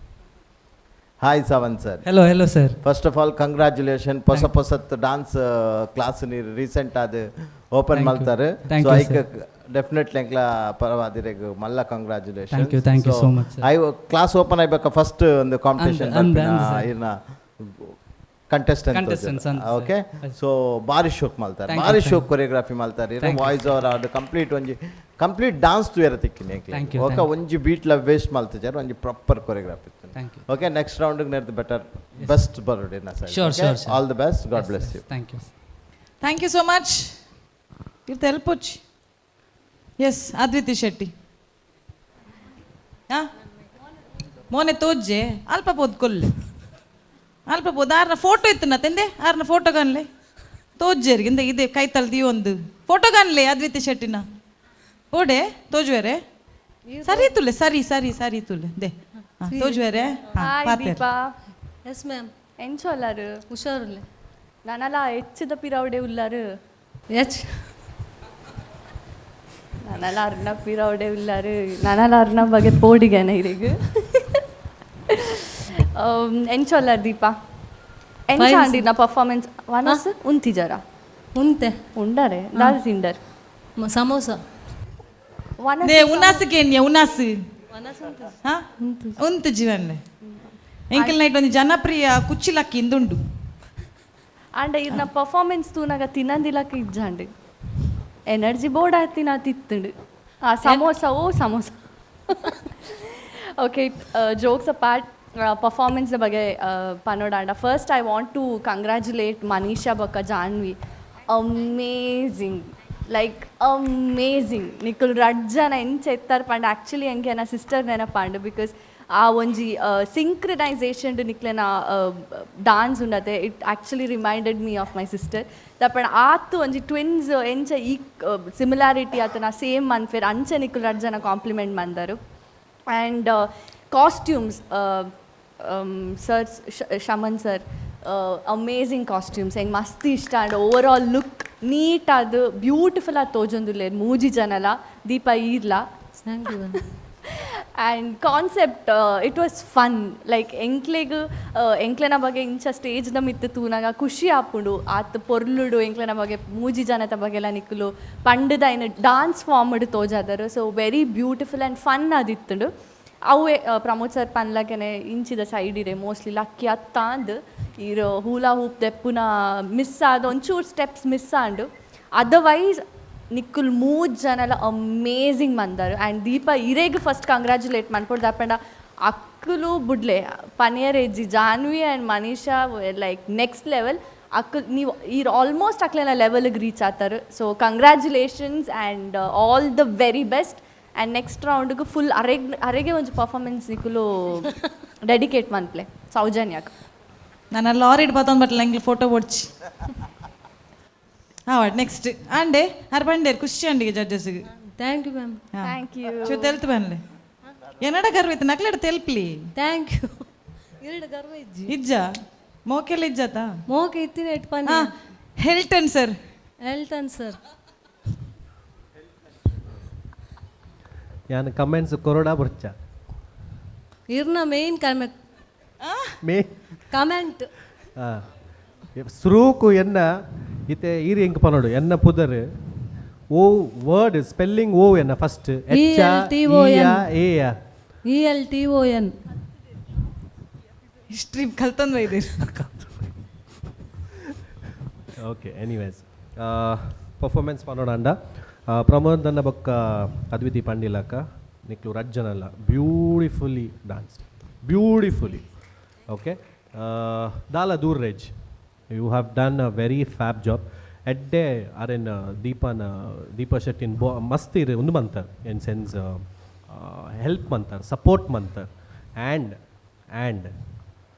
hi Saavn sir hello sir first of all congratulation ಹೊಸತ್ ಡಾನ್ಸ್ ಕ್ಲಾಸ್ ನೀರು ರೀಸೆಂಟ್ ಅದು ಓಪನ್ ಮಾಡ್ತಾರೆ ಸೊ ಐಕ್ ಡೆಫಿನೆಟ್ಲಿ ಎಂಕ್ಲ ಪರವಾದಿರೆಗ್ ಮಲ್ಲ congratulation Thank you so much, sir. ಐ ಕ್ಲಾಸ್ ಓಪನ್ ಆಯ್ಬೇಕ ಫಸ್ಟ್ ಒಂದು ಕಾಂಪಿಟೇಷನ್ ಇನ್ನ ಕಂಟೆಸ್ಟೆಂಟ್ ಓಕೆ ಸೊ ಭಾರಿ ಶೋಕ್ ಮಲ್ತಾರೆ ಭಾರಿ ಶೋಕ್ ಕೊರಿಯೋಗ್ರಫಿ ಮಲ್ತಾರೆ ವಾಯ್ಸ್ ಅವರ ಅದು ಕಂಪ್ಲೀಟ್ ಒಂಜಿ ಕಂಪ್ಲೀಟ್ ಡಾನ್ಸ್ ತೂಯರ ತಿಕ್ಕಿನಿ ಓಕೆ ಒಂಜಿ ಬೀಟ್ ಲ ವೇಸ್ಟ್ ಮಲ್ತಿದ್ದಾರೆ ಒಂಜಿ ಪ್ರಾಪರ್ ಕೊರಿಯೋಗ್ರಾಫಿ ಓಕೆ ನೆಕ್ಸ್ಟ್ ರೌಂಡ್ಗೆ ನೆರ್ದು ಬೆಟರ್ ಬೆಸ್ಟ್ ಬರೋಡಿ all the best God bless you thank you so much ಇವ್ರು ತೆಲ್ಪೊಚ್ಚಿ ಎಸ್ ಅದ್ವಿತಿ ಶೆಟ್ಟಿ ಮೋನೆ ತೋಜ್ಜೆ ಅಲ್ಪ ಪೋದ್ ಕೊಲ್ಲೆ ಅಲ್ಪ ಪೋದ್ ಆರ್ನ ಫೋಟೋ ಇತ್ತು ತಂದೆ ಆರ್ನ ಫೋಟೋ ಕಾನ್ಲೆ ತೋಜ್ಜೇರಿಗೆ ಇಂದ ಇದೆ ಕೈ ತಳ್ದಿ ಒಂದು ಫೋಟೋ ಕಾನ್ಲೆ ಅದ್ವಿತಿ ಶೆಟ್ಟಿನ ಓಡೆ ತೋಜ್ವೇರೆ ಸರಿ ತುಲೆ ಸರಿ ತುಲೆ ದೇ ತೋಜ್ವೇರೆ ಎಸ್ ಮ್ಯಾಮ್ ಎಂಚೊಲ್ಲಾರು ಹುಷಾರುಲ್ಲೆ ನಾನಲ್ಲ ಹೆಚ್ಚಿದ ಪಿರವಡೆ ಉಲ್ಲಾರು ಎಚ್ ನಾನಲ್ಲ ಅರ್ನ ಪಿರವಡೆ ಉಲ್ಲಾರು ನಾನಲ್ಲ ಅರ್ನ ಬಗ್ಗೆ ಪೋಡಿಗೇನ ಇರಿಗೆ ಎಂಚೊಲ್ಲಾರು ದೀಪ ಎಂಚಾಂಡಿನ ಪರ್ಫಾರ್ಮೆನ್ಸ್ ವನಸ್ ಉಂತಿಜರ ಉಂತೆ ಉಂಡರೆ ದಾಲ್ ತಿಂಡರ್ ಸಮೋಸ ದೇ ಉನಾಸಿಗೆ ಉನಾಸು ಉಂತು ಜೀವನ್ಲೆ ಎಂಕಲ್ ನೈಟ್ ಒಂದು ಜನಪ್ರಿಯ ಕುಚ್ಚಿಲಕ್ಕಿ ಇಂದುಂಡು ಅಂಡ ಇರ್ನ ಪರ್ಫಾರ್ಮೆನ್ಸ್ ತೂನಾಗ ತಿನ್ನಂದಿಲಕ್ಕ ಇಜ್ಜಾಂಡು ಎನರ್ಜಿ ಬೋರ್ಡ್ ಆತಿನ ತಿತ್ತುಂಡು ಆ samosa okay jokes apart performance ಬಗ್ಗೆ ಪನೋಡಾಂಡ first I want to congratulate Manisha ಬೊಕ್ಕ ಜಾನ್ವಿ ಅಮೇಝಿಂಗ್ ಲೈಕ್ ಅಮೇಝಿಂಗ್ ನಿಕ್ಕುಲು ರಡ್ಜನ ಎಂಚ ಎತ್ತಾರು ಪಂಡ ಆ್ಯಕ್ಚುಲಿ ಎಂಗೆ ನನ್ನ ಸಿಸ್ಟರ್ ನೆನಪಂಡು ಬಿಕಾಸ್ ಆ ಒಂಜಿ ಸಿಂಕ್ರನೈಸೇಷನ್ ನಿಕ್ಲೆನ ಡಾನ್ಸ್ ಉಂಡತೆ it actually reminded me of my sister ದಪ್ಪಣ ಆತು ಒಂಜಿ ಟ್ವಿನ್ಸ್ ಎಂಚ ಈ ಸಿಮಿಲಾರಿಟಿ ಆತನ ಸೇಮ್ ಮನ್ಫೇರ್ ಅಂಚ ನಿಕ್ಕುಲು ರಡ್ಜನ ಕಾಂಪ್ಲಿಮೆಂಟ್ ಮಂದರು and costumes sir Shaman sir amazing costumes ಹೆಂಗೆ ಮಸ್ತ್ ಇಷ್ಟ and overall look neat ಅದು ಬ್ಯೂಟಿಫುಲ್ ಆಗಿ ತೋಜೊಂದುಲ್ಲೆ ಮೂಜಿ ಜನಲ ದೀಪ ಈರ್ಲ thank you and concept it was fun like ಎಂಕ್ಲೆನ ಬಗ್ಗೆ ಇಂಚ ಸ್ಟೇಜ್ದ ಮಿತ್ತು ತೂನಾಗ ಖುಷಿ ಆಪುಂಡು ಆತ ಪೊರ್ಲುಡು ಎಂಕ್ಲೆನ ಬಗ್ಗೆ ಮೂಜಿ ಜನತ ಬಗ್ಗೆಲ್ಲ ನಿಕ್ಕುಲು ಪಂಡದ ಏನು ಡಾನ್ಸ್ ಫಾರ್ಮ್ಡ್ ತೋಜಾದರು so very beautiful and fun ಆದಿತ್ತುಂಡು ಅವೇ ಪ್ರಮೋದ್ ಸರ್ ಪನ್ಲಕೆನೆ ಇಂಚಿದ ಸೈಡ್ ಇರೆ ಮೋಸ್ಟ್ಲಿ ಲಕ್ಕಿ ಅತ್ತಾಂದು ಇರೋ ಹೂಲಾ ಹೂಪ್ ದೆಪ್ಪುನ ಮಿಸ್ ಆದ ಒಂಚೂರು ಸ್ಟೆಪ್ಸ್ ಮಿಸ್ ಆಂಡು ಅದರ್ವೈಸ್ ನಿಕ್ಕುಲ್ ಮೂಜ್ ಜನಲ ಅಮೇಝಿಂಗ್ ಮಂದಾರು ಆ್ಯಂಡ್ ದೀಪ ಇರೇಗ್ ಫಸ್ಟ್ ಕಂಗ್ರ್ಯಾಚುಲೇಟ್ ಮಾಡ್ಕೊಡ್ದು ಅಪ್ಪಂಡ ಅಕ್ಕಲು ಬುಡ್ಲೆ ಪನಿಯರ್ ಎಜ್ಜಿ Janvi and Manisha like next level ನೀವು ಆಲ್ಮೋಸ್ಟ್ ಅಕ್ಲೆನ ಲೆವೆಲ್ಗೆ ರೀಚ್ ಆಗ್ತಾರೆ so congratulations and all the very best and next ರೌಂಡ್ಗೆ full ಅರೆಗೆ ಒಂದು ಪರ್ಫಾರ್ಮೆನ್ಸ್ ನಿಕ್ಕುಲು ಡೆಡಿಕೇಟ್ ಮನ್ಪ್ಲೆ ಸೌಜನ್ಯಕ್ಕೆ ನಾನು ಲಾರಿಡ್ ಬತ್ತೊಂದು ಬಟ್ಲ ಎಂಗ್ಲು ಫೋಟೋ ಓಡ್ಚಿ ನೆಕ್ಸ್ಟ್ ಅಂಡೆ ಅರ್ಬಂಡೇರ್ ಖುಷಿ ಅಂಡಿಗೆ ಜಡ್ಜಸ್ಗೆ thank you ma'am thank you ಚೂ ತೆಲ್ತು ಬನ್ಲೆ ಏನಡ ಗರ್ವೈತೆ ನಕ್ಲೆಡ್ ತೆಲ್ಪ್ಲಿ ಥ್ಯಾಂಕ್ ಯು ಎರಡು ಗರ್ವ ಇಜ್ಜಿ ಇಜ್ಜ ಮೋಕೆಲ್ಲ ಇಜ್ಜತ ಮೋಕೆ ಇತ್ತಿನ ಎಟ್ ಪನ್ನ ಹೆಲ್ಟನ್ ಸರ್ ಯಾನ್ ಕಮೆಂಟ್ಸ್ ಕೊರೋಡಾ ಬರ್ಚ ಇರ್ನ ಮೇನ್ ಕಮೆಂಟ್ ಸುರೂಕು ಎನ್ನ ಇತ್ತೆ ಈರಿ ಎಂಕ್ ಪನೋಡು ಎನ್ನ ಪುದರ್ ಓ ವರ್ಡ್ ಸ್ಪೆಲ್ಲಿಂಗ್ ಓ ಎನ್ನ ಫಸ್ಟ್ ELTON ಹಿಸ್ಟ್ರಿ ಕಲ್ತಂದ್ರೆ ಇದೆ ಓಕೆ ಎನಿವೇಸ್ ಪರ್ಫಾರ್ಮೆನ್ಸ್ ಪನೋಡಾಂಡ ಪ್ರಮೋದ್ ನನ್ನ ಬೊಕ್ಕ ಅದ್ವಿತಿ ಪಂಡಿಲಕ್ಕ ನಿಕ್ಲು ರಜ್ಜನಲ್ಲ ಬ್ಯೂಟಿಫುಲಿ ಡಾನ್ಸ್ ಬ್ಯೂಟಿಫುಲಿ ಓಕೆ ದಾಲ ದೂರ್ ರೇಜ್ you have done a very fab job ಎಡ್ಡೆ ಅರೆನ್ ದೀಪ ಶೆಟ್ಟಿನ್ ಮಸ್ತ್ ಇರು ಒಂದು ಮಂತರ್ ಇನ್ ಸೆನ್ಸ್ ಹೆಲ್ಪ್ ಮಂತರ್ ಸಪೋರ್ಟ್ ಮಂತರ್ ಆ್ಯಂಡ್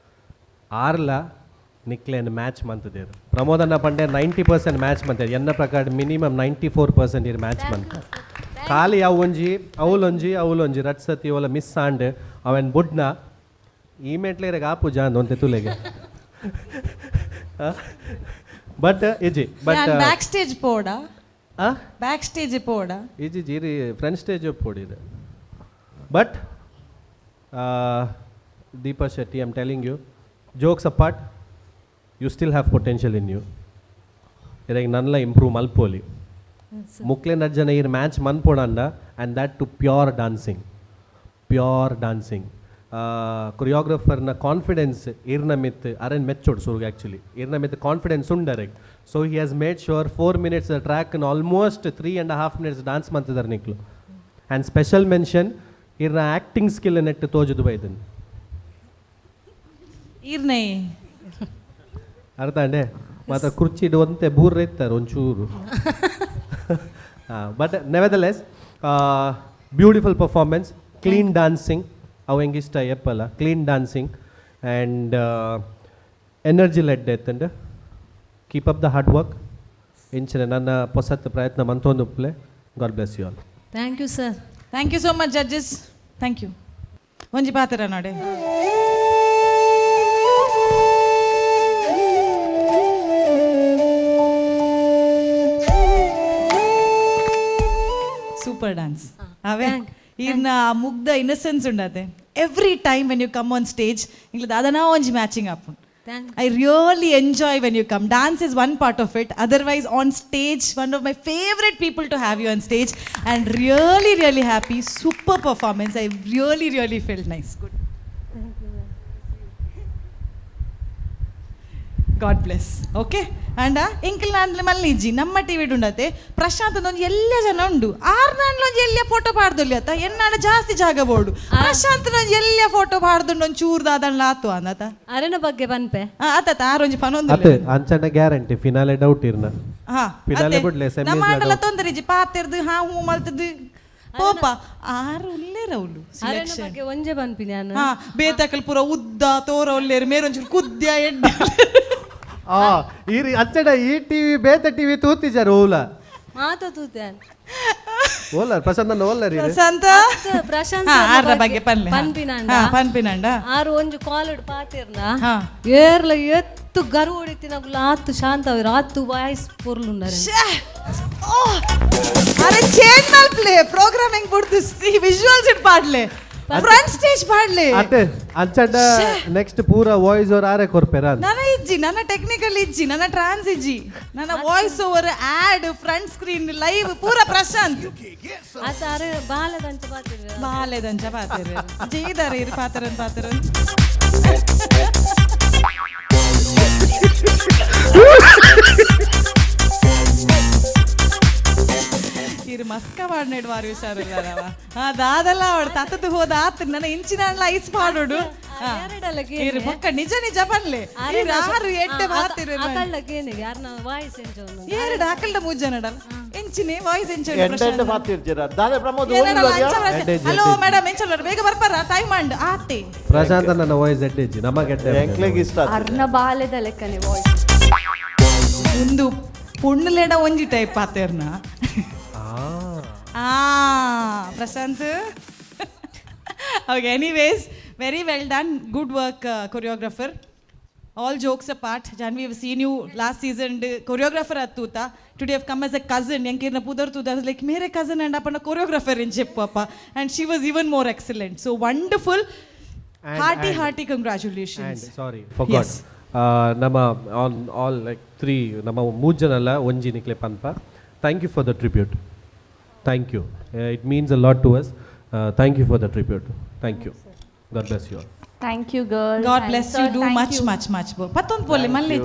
ಆರ್ಲ ನಿಕ್ಲೇನು ಮ್ಯಾಚ್ ಮಂತದೇರು ಪ್ರಮೋದನ್ನ ಪಂಡೆ 90% ಮ್ಯಾಚ್ ಮಂತೇರು ಎನ್ನ ಪ್ರಕಾರ ಮಿನಿಮಮ್ 94% ಇರು ಮ್ಯಾಚ್ ಮಂತ ಖಾಲಿ ಅವಲೊಂಜಿ ರಟ್ ಸತಿ ಅವಲ ಮಿಸ್ ಆಂಡ್ ಅವನ್ ಬುಡ್ನ ಈ ಮೆಟ್ಲೇರೆಗೆ ಆಪು ಜಾನ್ ಒಂತೆ ತುಲೆಗೆ ಬಟ್ ಇಜಿ ಬಟ್ ಬ್ಯಾಕ್ ಸ್ಟೇಜ್ ಪೋಡ ಇಜಿ ಜೀರಿ ಫ್ರಂಟ್ ಸ್ಟೇಜ್ ಪೋಡಿದೆ but Deepa Shetty I am telling you jokes apart you still have potential in you ಇರಾಗ ನನ್ಲ ಇಂಪ್ರೂವ್ ಮಲ್ಪೋಲಿ ಮುಕ್ಲೆ ನಜ್ಜನ ಇರ್ ಮ್ಯಾಚ್ ಮನ್ಪೋಡಂಡ and that too pure dancing ಕೊರಿಯೋಗ್ರಫರ್ನ ಕಾನ್ಫಿಡೆನ್ಸ್ ಇರ್ನ ಮಿತ್ ಅರೇನ್ ಮೆಚ್ಚೋಡು ಸುರುಗ ಆ್ಯಕ್ಚುಲಿ ಇರ್ನ ಮಿತ್ ಕಾನ್ಫಿಡೆನ್ಸ್ ಉಂಡು direct. So he has made sure 4 minutes ಟ್ರ್ಯಾಕ್ನ ಆಲ್ಮೋಸ್ಟ್ 3.5 minutes ಡಾನ್ಸ್ ಮಾಡ್ತಿದ್ದಾರೆ ನಿಕ್ಲು. ಆ್ಯಂಡ್ ಸ್ಪೆಷಲ್ ಮೆನ್ಷನ್ ಇರ್ನ ಆ್ಯಕ್ಟಿಂಗ್ ಸ್ಕಿಲ್ ನೆಟ್ಟು ತೋಜುದು ಬೈದನು ಇರ್ನೇ ಅರ್ಥ ಅಂಡೆ ಮಾತ್ರ ಕುರ್ಚಿ ಇಡುವಂತೆ ಬೂರ್ರ ಇರ್ತಾರೆ ಒಂಚೂರು. But nevertheless beautiful performance, clean dancing, ಅವು ಹೆಂಗೆ ಇಷ್ಟ ಎಪ್ಪಲ್ಲ, clean dancing and energy led ಎತ್ತಂಡು keep up the hard work. ಇಂಚಿನ ನನ್ನ ಹೊಸತ್ತು ಪ್ರಯತ್ನ ಮಂತೊಂದು play. God bless you all. Thank you sir. Thank you so much judges. Thank you. ಒಂಜಿ ಪಾತ್ರ ನೋಡಿ. ಸೂಪರ್ ಡ್ಯಾನ್ಸ್ ಅವೇ ಇನ್ನ ಮುಗ್ಧ ಇನ್ನಸೆನ್ಸ್ ಉಂಡತೆ every time when you come on stage ಇಂಗ್ಲದ ಅದನ್ನ ಒಂಜಿ ಮ್ಯಾಚಿಂಗ್ ಆಪುಂಡು. I really enjoy when you come. Dance is one part of it. Otherwise, on stage, one of my favorite people to have you on stage. And really, really happy. Super performance. I really, really felt nice. Good. Thank you. God bless. Okay? And Ilkal ನಾಂದ್ಲೆ ಮಲ್ಲಿಜ್ಜಿ ನಮ್ಮ ಟಿವಿಡ್ ಉಂಡತೆ ಪ್ರಶಾಂತ್ ಒಂದು ಎಲ್ಲ ಜನ ಉಂಡು ಆರ್ನಾಂಡ್ಲ ಒಂದು ಎಲ್ಲ photo ಪಾಡ್ದೊಲ್ಲಿ ಆತ ಎನ್ನಾಡ ಜಾಸ್ತಿ ಜಾಗ ಬೋಡು ಪ್ರಶಾಂತ್ ಒಂದು ಎಲ್ಲ ಫೋಟೋ ಪಾಡ್ದುಂಡು ಒಂದು ಚೂರ್ದಾದಣ್ಣ ಆತು ಅನ್ನತ ಅರೆನ ಬಗ್ಗೆ ಪನ್ಪೆ ಆತ ಆರೊಂಜಿ ಪನೊಂದು ಅತ್ತೆ ಅಂಚನ ಗ್ಯಾರಂಟಿ ಫಿನಾಲೆ ಡೌಟ್ ಇರ್ನ ಹಾ ಫಿನಾಲೆ ಬಿಡ್ಲೆ ಸೆಮಿ ನಮ್ಮ ಆಂಡಲ ತೊಂದರೆ ಇಜ್ಜಿ ಪಾತಿರ್ದು ಹಾ ಹೂ ಮಲ್ತದ್ದು ಪೋಪ ಆರು ಉಳ್ಳೇ ರೌಲು ಅರೆನ ಬಗ್ಗೆ ಒಂಜೆ ಪನ್ಪಿ ನಾನು ಹಾ ಬೇತಕಲ್ ಪೂರ ಉದ್ದ ತೋರ ಒಲ್ಲೇರು ಮೇರೊಂಚೂರು ಕುದ್ಯ ಎಡ್ಡೆ ಈ ಅಚ್ಚಡ ಈ ಟಿವಿ ಬೇತ ಟಿವಿ ತೂತಿಜಾರ ಓಲ ಮಾತ ತೂತೆ ಓಲರ್ ಪ್ರಶಾಂತ್ ಓಲರ್ ಪ್ರಶಾಂತ ಪ್ರಶಾಂತ್ ಆರ್ರ ಬಗ್ಗೆ ಪನ್ಲೆ ಪನ್ಪಿನಂಡ ಪನ್ಪಿನಂಡ ಆರು ಒಂಜು ಕಾಲಡ್ ಪಾತಿರ್ನ ಏರ್ಲ ಎತ್ತು ಗರು ಹೊಡಿತಿನಗುಲ ಆತ್ತು ಶಾಂತವಿರ ಆತ್ತು ವಾಯ್ಸ್ ಪೊರ್ಲುಂಡರೆ ಅರೆ ಚೇಂಜ್ ಮಲ್ಪ್ಲೆ ಪ್ರೋಗ್ರಾಮಿಂಗ್ ಬಿಡ್ದು ವಿಜುವಲ್ಸ್ ಇಟ್ ಪಾಡ್ಲೆ ಫ್ರಂಟ್ ಸ್ಟೇಜ್ ಪಾಡ್ಲೆ ಅತ್ತೆ ಅಂಚಡ ನೆಕ್ಸ್ಟ್ ಪೂರ ವಾಯ್ಸ್ ಓವರ್ ಆರೆ ಕೊರ್ಪೆರ ನನ್ನ ಇಜ್ಜಿ ನನ್ನ ಟೆಕ್ನಿಕಲ್ ಇಜ್ಜಿ ನನ್ನ ಟ್ರಾನ್ಸ್ ಇಜ್ಜಿ ನನ್ನ ವಾಯ್ಸ್ ಓವರ್ ಆಡ್ ಫ್ರಂಟ್ ಸ್ಕ್ರೀನ್ ಲೈವ್ ಪೂರ ಪ್ರಶಾಂತ್ ಆತ ಅರೆ ಬಾಲದಂಚ ಪಾತಿರ ಬಾಲೆದಂಚ ಪಾತಿರ ಜೈದಾರೆ ಇರು ಪಾತರನ್ ಪಾತರನ್ ಇರು ಮಸ್ಕ ಪಾಡ್ನೇಡು ಮಾರು ಹುಷಾರಿಲ್ಲವ ಅದಾದಲ್ಲ ಅವಳು ತತ್ತದು ಹೋದ ಆತ ನನ್ನ ಇಂಚಿನ ಐಸ್ ಪಾಡೋಡು ಇರು ಪಕ್ಕ ನಿಜ ನಿಜ ಬನ್ಲೆ ಆರು ಎಡ್ಡೆ ಪಾತಿರು ಅಕಲ್ಡಗೇನಿಗೆ ಯಾರನ ವಾಯ್ಸ್ ಎಂಚೋನು ಎರಡು ಅಕಲ್ಡ ಮೂಜನಡಲ್ಲ ಎಂಚಿನಿ ವಾಯ್ಸ್ ಎಂಚೋನು ಎಂಟೆಂಟು ಪಾತಿರ್ತೀರ ದಾದೆ ಪ್ರಮೋದ್ ಹಲೋ ಮೇಡಮ್ ಎಂಚಲ್ಲ ಬೇಗ ಬರ್ಬಾರ ಟೈಮ್ ಅಂಡ್ ಆತೆ ಪ್ರಶಾಂತ್ ನನ್ನ ವಾಯ್ಸ್ ಎಡ್ಡೆಜ್ಜಿ ನಮಗೆ ಎಂಕ್ಲೆಗೆ ಇಷ್ಟ ಅರ್ನ ಬಾಲ್ಯದ ಲೆಕ್ಕನೆ ವಾಯ್ಸ್ ಒಂದು ಪುಣ್ಣಲೇಡ ಒಂಜಿ ಟೈಪ್ ಪಾತೇರ್ನ Prashanth okay anyways very well done good work choreographer all jokes apart Janvi have seen you last season choreographer ಅತ್ತೂತ today have come as a cousin ಎಂಕೇರ್ನ ಪುದರ್ತೂತ ಲೈಕ್ ಮೇರೆ ಕಸನ್ ಅಂಡ್ ಅಪ್ಪನ ಕೊರಿಯೋಗ್ರಾಫರ್ ಇನ್ చెప్పు ಅಪ್ಪ and she was even more excellent so wonderful hearty congratulations sorry forgot ನಮ್ಮ all like 3 ನಮ್ಮ 3 ಜನಲ್ಲ ಒಂಜಿ ನಿಕ್ಲೆ ಪನ್ಪ thank you for the tribute. Thank you. It means a lot to us. Thank you for the tribute. Thank you. God bless you all. Thank you, girls. God bless you. Do much more. Paton pole mallej.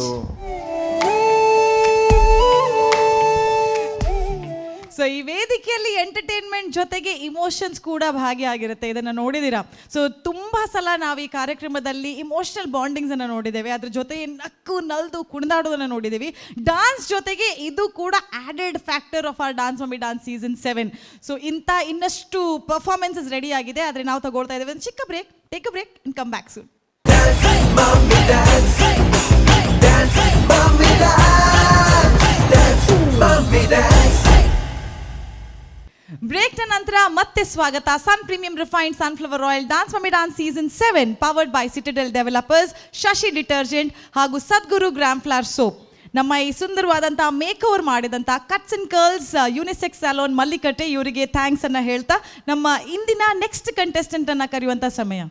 So ಈ ವೇದಿಕೆಯಲ್ಲಿ entertainment ಜೊತೆಗೆ emotions ಕೂಡ ಭಾಗಿಯಾಗಿರುತ್ತೆ, ಇದನ್ನು ನೋಡಿದ್ದೀರಾ. So ತುಂಬ ಸಲ ನಾವು ಈ ಕಾರ್ಯಕ್ರಮದಲ್ಲಿ ಇಮೋಷನಲ್ ಬಾಂಡಿಂಗ್ಸನ್ನು ನೋಡಿದ್ದೇವೆ, ಅದ್ರ ಜೊತೆ ನಕ್ಕು ನಲ್ದು ಕುಣಿದಾಡೋದನ್ನು ನೋಡಿದ್ದೀವಿ. ಡಾನ್ಸ್ ಜೊತೆಗೆ ಇದು ಕೂಡ added factor of our dance mummy dance season 7. So ಇಂಥ ಇನ್ನಷ್ಟು ಪರ್ಫಾರ್ಮೆನ್ಸಸ್ ರೆಡಿ ಆಗಿದೆ, ಆದರೆ ನಾವು ತಗೊಳ್ತಾ ಇದ್ದೇವೆ ಒಂದು ಚಿಕ್ಕ break. Take a break and come back soon. ಬ್ರೇಕ್ನ ನಂತರ ಮತ್ತೆ ಸ್ವಾಗತ. Sun premium refined sunflower oil dance mummy dance season 7 powered by citadel developers, Shashi detergent ಹಾಗೂ ಸದ್ಗುರು ಗ್ರಾಮ್ ಫ್ಲವರ್ ಸೋಪ್. ನಮ್ಮ ಈ ಸುಂದರವಾದಂಥ ಮೇಕ್ ಓವರ್ ಮಾಡಿದಂಥ cuts and curls unisex salon Mallikatte ಇವರಿಗೆ ಥ್ಯಾಂಕ್ಸ್ ಅನ್ನು ಹೇಳ್ತಾ ನಮ್ಮ ಇಂದಿನ ನೆಕ್ಸ್ಟ್ ಕಂಟೆಸ್ಟೆಂಟನ್ನು ಕರೆಯುವಂಥ ಸಮಯ.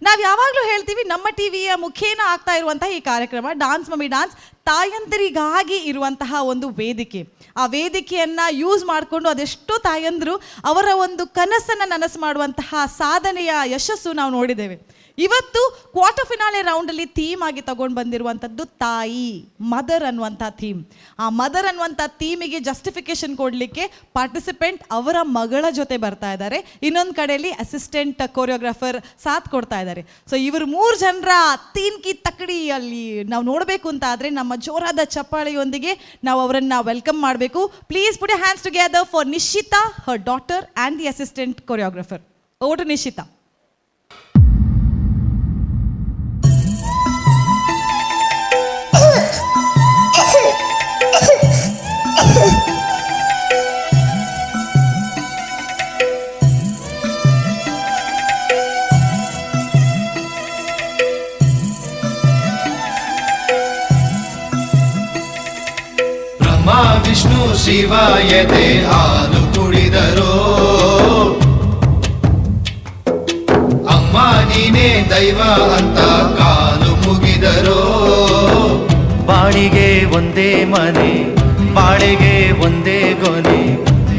ನಾವು ಯಾವಾಗಲೂ ಹೇಳ್ತೀವಿ ನಮ್ಮ ಟಿವಿಯ ಮುಖೇನ ಆಗ್ತಾ ಇರುವಂತಹ ಈ ಕಾರ್ಯಕ್ರಮ ಡಾನ್ಸ್ ಮಮ್ಮಿ ಡಾನ್ಸ್ ತಾಯಂದಿರಿಗಾಗಿ ಇರುವಂತಹ ಒಂದು ವೇದಿಕೆ. ಆ ವೇದಿಕೆಯನ್ನು ಯೂಸ್ ಮಾಡಿಕೊಂಡು ಅದೆಷ್ಟೋ ತಾಯಂದಿರು ಅವರ ಒಂದು ಕನಸನ್ನು ನನಸು ಮಾಡುವಂತಹ ಸಾಧನೆಯ ಯಶಸ್ಸು ನಾವು ನೋಡಿದ್ದೇವೆ. ಇವತ್ತು ಕ್ವಾರ್ಟರ್ ಫಿನಾಲೆ ರೌಂಡಲ್ಲಿ ಥೀಮ್ ಆಗಿ ತಗೊಂಡು ಬಂದಿರುವಂಥದ್ದು ತಾಯಿ, ಮದರ್ ಅನ್ನುವಂಥ ಥೀಮ್. ಆ ಮದರ್ ಅನ್ನುವಂಥ ಥೀಮಿಗೆ ಜಸ್ಟಿಫಿಕೇಶನ್ ಕೊಡಲಿಕ್ಕೆ ಪಾರ್ಟಿಸಿಪೆಂಟ್ ಅವರ ಮಗಳ ಜೊತೆ ಬರ್ತಾ ಇದ್ದಾರೆ, ಇನ್ನೊಂದು ಕಡೆಯಲ್ಲಿ ಅಸಿಸ್ಟೆಂಟ್ ಕೊರಿಯೋಗ್ರಾಫರ್ ಸಾಥ್ ಕೊಡ್ತಾ ಇದ್ದಾರೆ. ಸೊ ಇವರು 3 ಜನರ ತೀನ್ ಕಿ ತಕಡಿ ಅಲ್ಲಿ ನಾವು ನೋಡಬೇಕು ಅಂತ ಆದರೆ ನಮ್ಮ ಜೋರಾದ ಚಪ್ಪಾಳೆಯೊಂದಿಗೆ ನಾವು ಅವರನ್ನು ವೆಲ್ಕಮ್ ಮಾಡಬೇಕು. Please put your hands together for Nishitha, her daughter and the assistant choreographer. Over to Nishitha. Brahma Vishnu Shiva ಎದೆ ಹಾಲು ಕುಡಿದರೋ, ಅಮ್ಮ ನೀನೇ ದೈವ ಅಂತ ಕಾಲು ಮುಗಿದರೋ. ಬಾಳಿಗೆ ಒಂದೇ ಮನೆ, ಬಾಳೆಗೆ ಒಂದೇ ಗೊನೆ,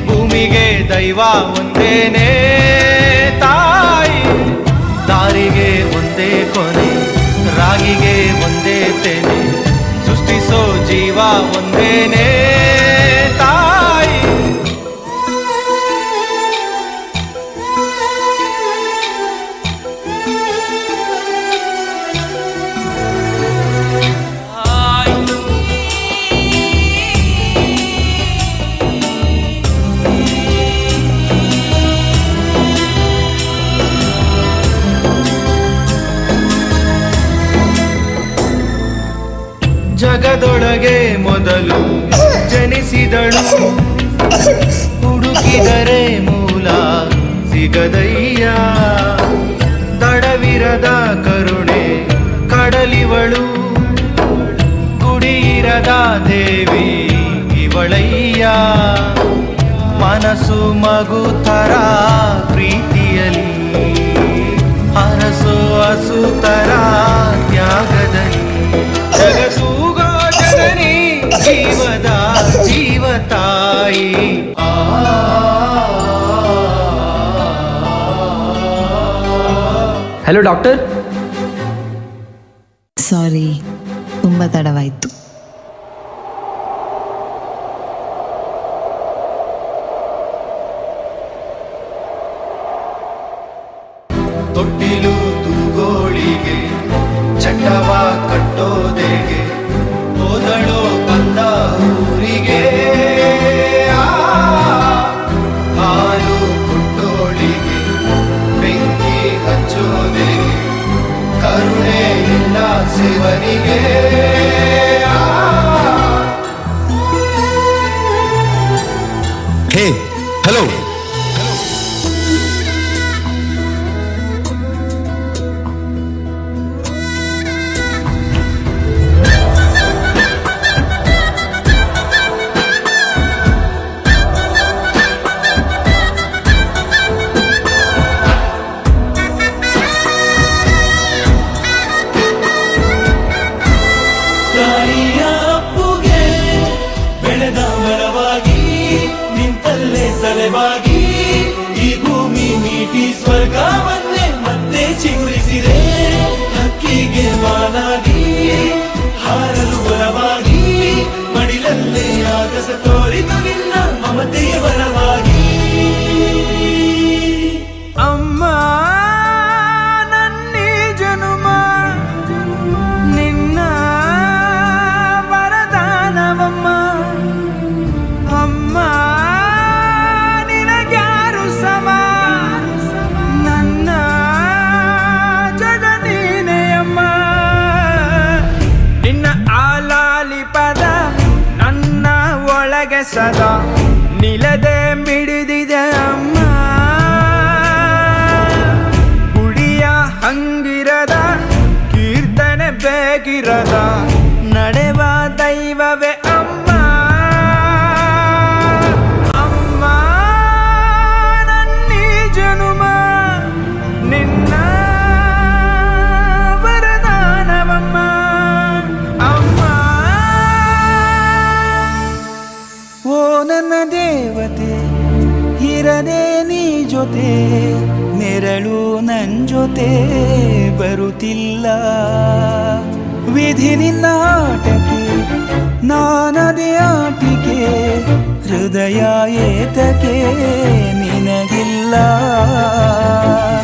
ಭೂಮಿಗೆ ದೈವ ಒಂದೇನೇ ತಾಯಿ. ದಾರಿಗೆ ಒಂದೇ ಕೊನೆ, ರಾಗಿಗೆ ಒಂದೇ ತೆನೆ, ಸೃಷ್ಟಿಸೋ ಜೀವ ಒಂದೇನೇ ತಾಯಿ. ಜಗದೊಳಗೆ ಮೊದಲು ಜನಿಸಿದಳು, ಹುಡುಕಿದರೆ ಮೂಲ ಸಿಗದಯ್ಯ. ತಡವಿರದ ಕರುಣೆ ಕಡಲಿವಳು, ಗುಡಿಯಿರದ ದೇವಿ ಇವಳಯ್ಯ. ಮನಸ್ಸು ಮಗು ಥರ ಪ್ರೀತಿಯಲಿ, ಹರಸು ಹಸು ಥರ ತ್ಯಾಗದಲ್ಲಿ. ಜಗತ್ತೂಗೋ ಜನನಿ ಜೀವದ ಜೀವ ತಾಯಿ. Hello doctor. ಸಾರಿ, ತುಂಬ ತಡವಾಯಿತು. ತೊಟ್ಟಿಲು ತೂಗೋಳಿಗೆ ಚಟ್ಟವ ಕಟ್ಟೋದೆಗೆ, ಹೋದಳೋ ಬಂದ ಊರಿಗೆ. ಹಾಲು ಕೊಟ್ಟೋಳಿಗೆ ಬೆಂಕಿ ಹಚ್ಚೋದೆಗೆ, ಕರುಣೆ ಇಲ್ಲ ಶಿವನಿಗೆ. Hey, hello. ತಲೆಬಾಗಿ ಈ ಭೂಮಿ ಮೀಟಿ ಸ್ವರ್ಗವನ್ನೇ ಮತ್ತೆ ಚಿಗುರಿಸಿದೆ. ಹಕ್ಕಿಗೆ ಮಾನಾಗಿ ಹಾರಲು ಬಲವಾಗಿ, ಮಡಿಲಲ್ಲೇ ಆಗಸ ತೋರಿತು ನಿನ್ನ ಮಮತೆಯ ಬಲವಾಗಿ. ಅಮ್ಮ ನನ್ನಿ ಜನುಮ ನಿನ್ನ ವರದಾನವಮ್ಮ. ಅಮ್ಮ ಸದಾ ನಿಲದೆ ಮಿಡಿದಿದೆ ಅಮ್ಮ. ಗುಡಿಯ ಹಂಗಿರದ ಕೀರ್ತನೆ ಬೇಕಿರದ, ನಡೆವ ದೈವವೇ ಅಮ್ಮ. ಅಮ್ಮ ನನ್ನಿ ಜನುಮ ನಿನ್ನ ನನ್ನ ದೇವತೆ ಇರದೆ ನೀ ಜೊತೆ ನೆರಳು ನನ್ ಜೊತೆ ಬರುತ್ತಿಲ್ಲ ವಿಧಿ ನಿನ್ನ ಆಟಕ್ಕೆ ನಾನದೇ ಆಟಿಕೆ ಹೃದಯ ಏತಕ್ಕೆ ನಿನಗಿಲ್ಲ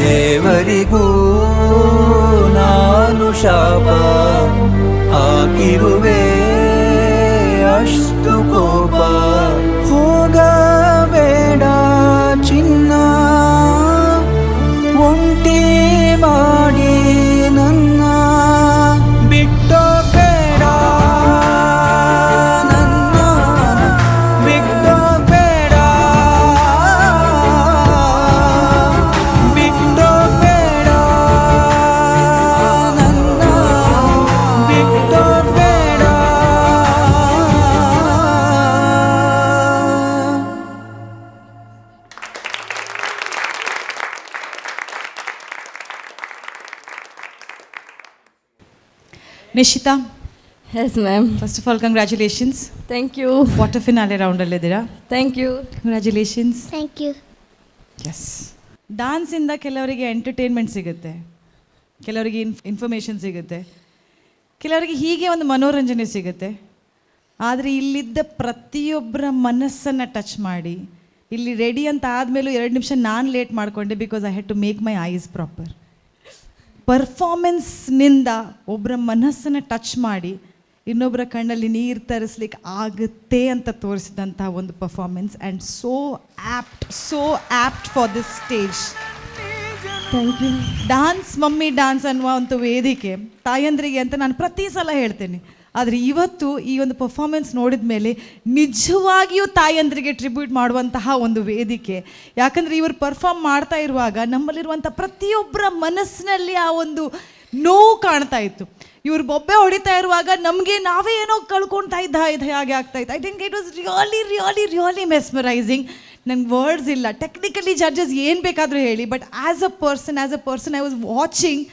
ದೇವರಿಗೂ ನಾನು ಶಾಪ ಹಾಕಿರುವೆ ಅಷ್ಟು ಕೋಪ ಹೋಗಬೇಡ ಚಿನ್ನ ಒಂಟಿ ಮಾಡಿ ನನ್ನ ಬಿಟ್ಟೋ ಬೇಡ ನನ್ನ ಬಿಟ್ಟೋ ಬೇಡ ಬಿಟ್ಟೋ ಬೇಡ ನನ್ನ ಬಿಟ್ಟೋ ಬೇಡ. Nishitha, yes ma'am. First of all congratulations. Thank you. Quarter finale ರೌಂಡಲ್ಲಿದ್ದೀರಾ. Thank you. Congratulations. Thank you. Yes, ಡಾನ್ಸಿಂದ ಕೆಲವರಿಗೆ ಎಂಟರ್ಟೈನ್ಮೆಂಟ್ ಸಿಗುತ್ತೆ, ಕೆಲವರಿಗೆ ಇನ್ಫಾರ್ಮೇಷನ್ ಸಿಗುತ್ತೆ, ಕೆಲವರಿಗೆ ಹೀಗೆ ಒಂದು ಮನೋರಂಜನೆ ಸಿಗುತ್ತೆ. ಆದರೆ ಇಲ್ಲಿದ್ದ ಪ್ರತಿಯೊಬ್ಬರ ಮನಸ್ಸನ್ನು ಟಚ್ ಮಾಡಿ ಇಲ್ಲಿ ರೆಡಿ ಅಂತ ಆದಮೇಲೂ 2 ನಿಮಿಷ ನಾನು ಲೇಟ್ ಮಾಡಿಕೊಂಡೆ because I had to make my eyes proper. ಪರ್ಫಾರ್ಮೆನ್ಸ್ನಿಂದ ಒಬ್ಬರ ಮನಸ್ಸನ್ನು ಟಚ್ ಮಾಡಿ ಇನ್ನೊಬ್ಬರ ಕಣ್ಣಲ್ಲಿ ನೀರು ತರಿಸ್ಲಿಕ್ಕೆ ಆಗುತ್ತೆ ಅಂತ ತೋರಿಸಿದಂಥ ಒಂದು performance and so apt for this stage. Thank you. Dance mummy dance ಅನ್ನುವ ಒಂದು ವೇದಿಕೆ ತಾಯಂದ್ರಿಗೆ ಅಂತ ನಾನು ಪ್ರತಿ ಸಲ ಹೇಳ್ತೇನೆ. ಆದರೆ ಇವತ್ತು ಈ ಒಂದು ಪರ್ಫಾರ್ಮೆನ್ಸ್ ನೋಡಿದ ಮೇಲೆ ನಿಜವಾಗಿಯೂ ತಾಯಂದ್ರಿಗೆ ಟ್ರಿಬ್ಯೂಟ್ ಮಾಡುವಂತಹ ಒಂದು ವೇದಿಕೆ. ಯಾಕಂದರೆ ಇವರು ಪರ್ಫಾರ್ಮ್ ಮಾಡ್ತಾ ಇರುವಾಗ ನಮ್ಮಲ್ಲಿರುವಂಥ ಪ್ರತಿಯೊಬ್ಬರ ಮನಸ್ಸಿನಲ್ಲಿ ಆ ಒಂದು ನೋವು ಕಾಣ್ತಾ ಇತ್ತು. ಇವ್ರು ಬೊಬ್ಬೆ ಹೊಡಿತಾ ಇರುವಾಗ ನಮಗೆ ನಾವೇ ಏನೋ ಕಳ್ಕೊಳ್ತಾ ಇದ್ದ ಹಾಗೆ ಆಗ್ತಾ ಇತ್ತು. I think it was really mesmerising. ನಂಗೆ ವರ್ಡ್ಸ್ ಇಲ್ಲ. ಟೆಕ್ನಿಕಲಿ ಜಡ್ಜಸ್ ಏನು ಬೇಕಾದರೂ ಹೇಳಿ, but as a person I was watching.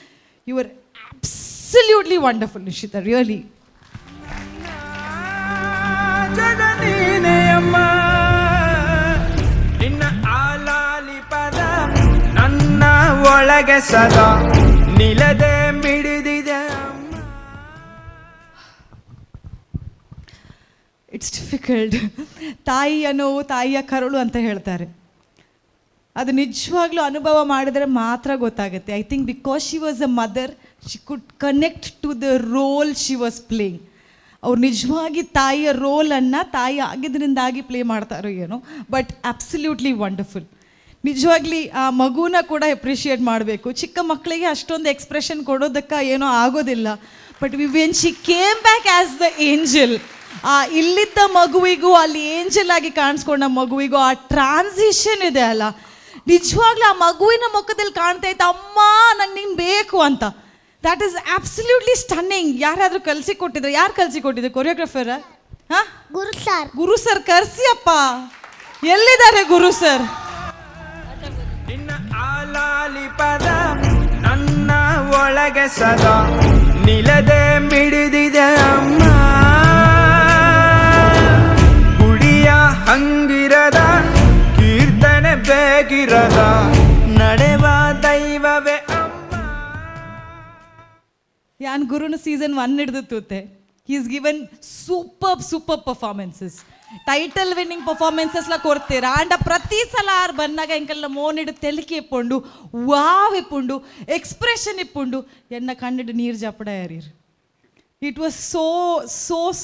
You are absolutely wonderful Nishitha, really. ಜಗನೀನೆಯಮ್ಮ ನಿನ್ನ ಆಲಾಲಿ ಪದ ನನ್ನ ಒಳಗೆ ಸದಾ ನಿಲದೆ ಮಿಡಿದಿದೆ. It's difficult. ತಾಯಿಯ ನೋವು ತಾಯಿಯ ಕರುಳು ಅಂತ ಹೇಳ್ತಾರೆ. ಅದು ನಿಜವಾಗ್ಲೂ ಅನುಭವ ಮಾಡಿದರೆ ಮಾತ್ರ ಗೊತ್ತಾಗುತ್ತೆ. I think because she was a mother, she could connect to the role she was playing. ಅವ್ರು ನಿಜವಾಗಿ ತಾಯಿಯ ರೋಲನ್ನು ತಾಯಿ ಆಗಿದ್ದರಿಂದಾಗಿ ಪ್ಲೇ ಮಾಡ್ತಾರೋ ಏನೋ, ಬಟ್ ಅಬ್ಸಲ್ಯೂಟ್ಲಿ ವಂಡರ್ಫುಲ್. ನಿಜವಾಗ್ಲಿ ಆ ಮಗುನ ಕೂಡ ಎಪ್ರಿಷಿಯೇಟ್ ಮಾಡಬೇಕು. ಚಿಕ್ಕ ಮಕ್ಕಳಿಗೆ ಅಷ್ಟೊಂದು ಎಕ್ಸ್ಪ್ರೆಷನ್ ಕೊಡೋದಕ್ಕೆ ಏನೋ ಆಗೋದಿಲ್ಲ, but when she came back as the angel, ಆ ಇಲ್ಲಿದ್ದ ಮಗುವಿಗೂ ಅಲ್ಲಿ ಏಂಜಲ್ ಆಗಿ ಕಾಣಿಸ್ಕೊಂಡ ಮಗುವಿಗೂ ಆ ಟ್ರಾನ್ಸಿಷನ್ ಇದೆ ಅಲ್ಲ, ನಿಜವಾಗ್ಲೂ ಆ ಮಗುವಿನ ಮುಖದಲ್ಲಿ ಕಾಣ್ತಾ ಇತ್ತು ಅಮ್ಮ ನಂಗೆ ನೀನು ಬೇಕು ಅಂತ. That is absolutely stunning. ಯಾರಾದರೂ ಕಲಿಸಿಕೊಟ್ಟಿದ್ರು? ಯಾರು ಕಲಿಸಿಕೊಟ್ಟಿದ್ರು? ಕೊರಿಯೋಗ್ರಫರ್? ಹಾಂ, ಗುರು ಸರ್ ಕರ್ಸಿ ಅಪ್ಪ. ಎಲ್ಲಿದ್ದಾರೆ ಗುರು ಸರ್? ನಿನ್ನ ಆಲಾಲಿ ಪದ ನನ್ನ ಒಳಗೆ ಸದಾ ನಿಲದೆ ಮಿಡಿದಿದೆ ಅಮ್ಮ. ಗುಡಿಯ ಹಂಗಿರದ ಕೀರ್ತನೆ ಬೇಗಿರದ ನಡೆವ ದೈವವೇ ಅಮ್ಮ. ಯಾನ್ ಗುರುನ ಸೀಸನ್ 1 ಹಿಡಿದು ತೂತೆ. He is given super performances, title winning ಪರ್ಫಾರ್ಮೆನ್ಸಸ್ಲ ಕೊಡ್ತೀರಾ. ಆಂಡ ಪ್ರತಿ ಸಲ ಆರು ಬಂದಾಗ ಎಂಕಲ್ಲ ಮೋನಿಡು ತೆಲಿಕೆ ಇಪ್ಪುಂಡು, ವಾವ್ ಇಪ್ಪುಂಡು, ಎಕ್ಸ್ಪ್ರೆಷನ್ ಇಪ್ಪುಂಡು, ಎನ್ನ ಕಣ್ಣಿಡು ನೀರು ಜಪಡ ಯಾರೀರು. It was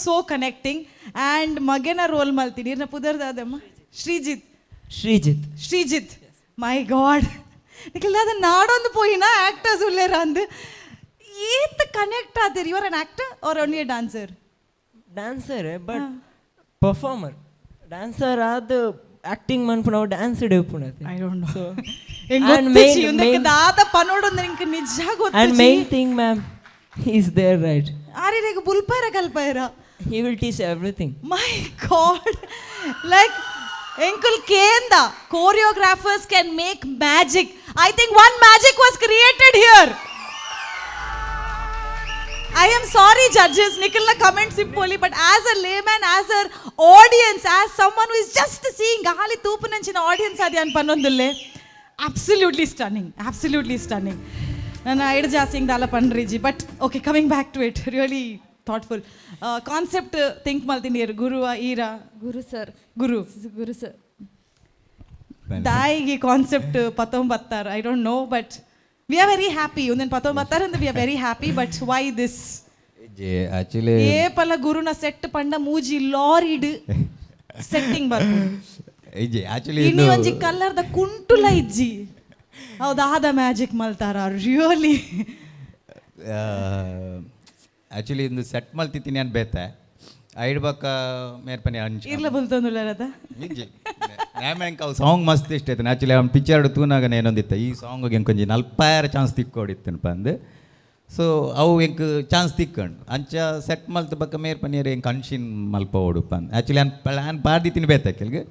so connecting. And ಮಗೆನ ರೋಲ್ ಮಲ್ತೀನಿ ಇರ್ನ ಪುದರ್ದಾದಮ್ಮ ಶ್ರೀಜಿತ್ ಮೈ ಗಾಡ್ ನಿಖಿಲ್ ಅದು ನಾಡೊಂದು ಪೋಯಿನ ಆ್ಯಕ್ಟರ್ಸ್ ಉಳ್ಳೇರ ಅಂದು ಏತ್ ಕನೆಕ್ಟ್ ಆದಿರಿ. You are an actor or only a dancer? Dancer but performer. Dancer ಆದ ಆಕ್ಟಿಂಗ್ ಮನ್ಪು ನಾವು ಡ್ಯಾನ್ಸ್ ಇಡೇಪುನತೆ. I don't know. and ದಾದ ಪನೋಡೊಂದು ನಿಂಗೆ ನಿಜ ಗೊತ್ತು. and main thing ma'am, he is there right. ಆರಿರೇಗ ಬುಲ್ಪೈರ ಕಲ್ಪೈರ. He will teach everything. My God, like Uncle Kenda, choreographers can make magic. I think one magic was created here. I am sorry, judges. Nikhilna comment simply, but as a layman, as an audience, as someone who is just seeing gali toopu nanchina audience adi an pannondulle, absolutely stunning, absolutely stunning. Nana aidu jasing dala pandriji, but okay, coming back to it, really thoughtful. Concept think maltinir guru ira Guru sir guru. Guru sir Daigi concept patom battar. I don't know, but we are very happy. Unden patom battar and we are very happy. But why this? Actually, ఏ పల గురున set పండ ಮೂಜಿ ಲಾರಿಡ್ setting ಬರ್ಬೋದು actually ಇನ್ನು ಒಂಜಿ colour the ಕುಂಟುಲ ಇಜ್ಜಿ ಹೌದಾದ magic ಮಲ್ತಾರ really actually ಇಂದು set ಮಲ್ತಿತ್ತೀನಿ ಅನ್ ಬೇತೆ ಐಡ್ಬಕ್ಕ ಮೇರ್ಪನೆ ಅಂಚ ಇರ್ಲ ಬಲ್ತೊಂದುಲ್ಲರದ ನ್ಯಾಮೆಂಕ್ ಅವು ಸಾಂಗ್ ಮಸ್ತ್ ಇಷ್ಟ ಐತೆ ಆ್ಯಕ್ಚುಲಿ ಅವ್ನು ಪಿಕ್ಚರ್ ತೂನಾಗ ಏನೊಂದಿತ್ತ ಈ ಸಾಂಗಿಗೆ ಕೊಂಚ ನಲ್ಪಾಯರ ಚಾನ್ಸ್ ತಿಕ್ಕೋಡಿತ್ತನಪ್ಪ ಅಂದು ಸೊ ಅವು ಎಂಕ್ ಚಾನ್ಸ್ ತಿಕ್ಕೊಂಡು ಅಂಚ ಸೆಟ್ ಮಲ್ತ ಬಕ್ಕ ಮೇರ್ಪನಿಯರ್ ಎಂಕ್ ಅನ್ಶಿನ್ ಮಲ್ಪ ಓಡುಪ್ಪ ಅಂದ್ ಆ್ಯಕ್ಚುಲಿ ಅನ್ ಪ್ಲ್ಯಾನ್ ಪಾಡ್ದಿತ್ತೀನಿ ಬೇತಕ್ಕೆಲ್ಗೆ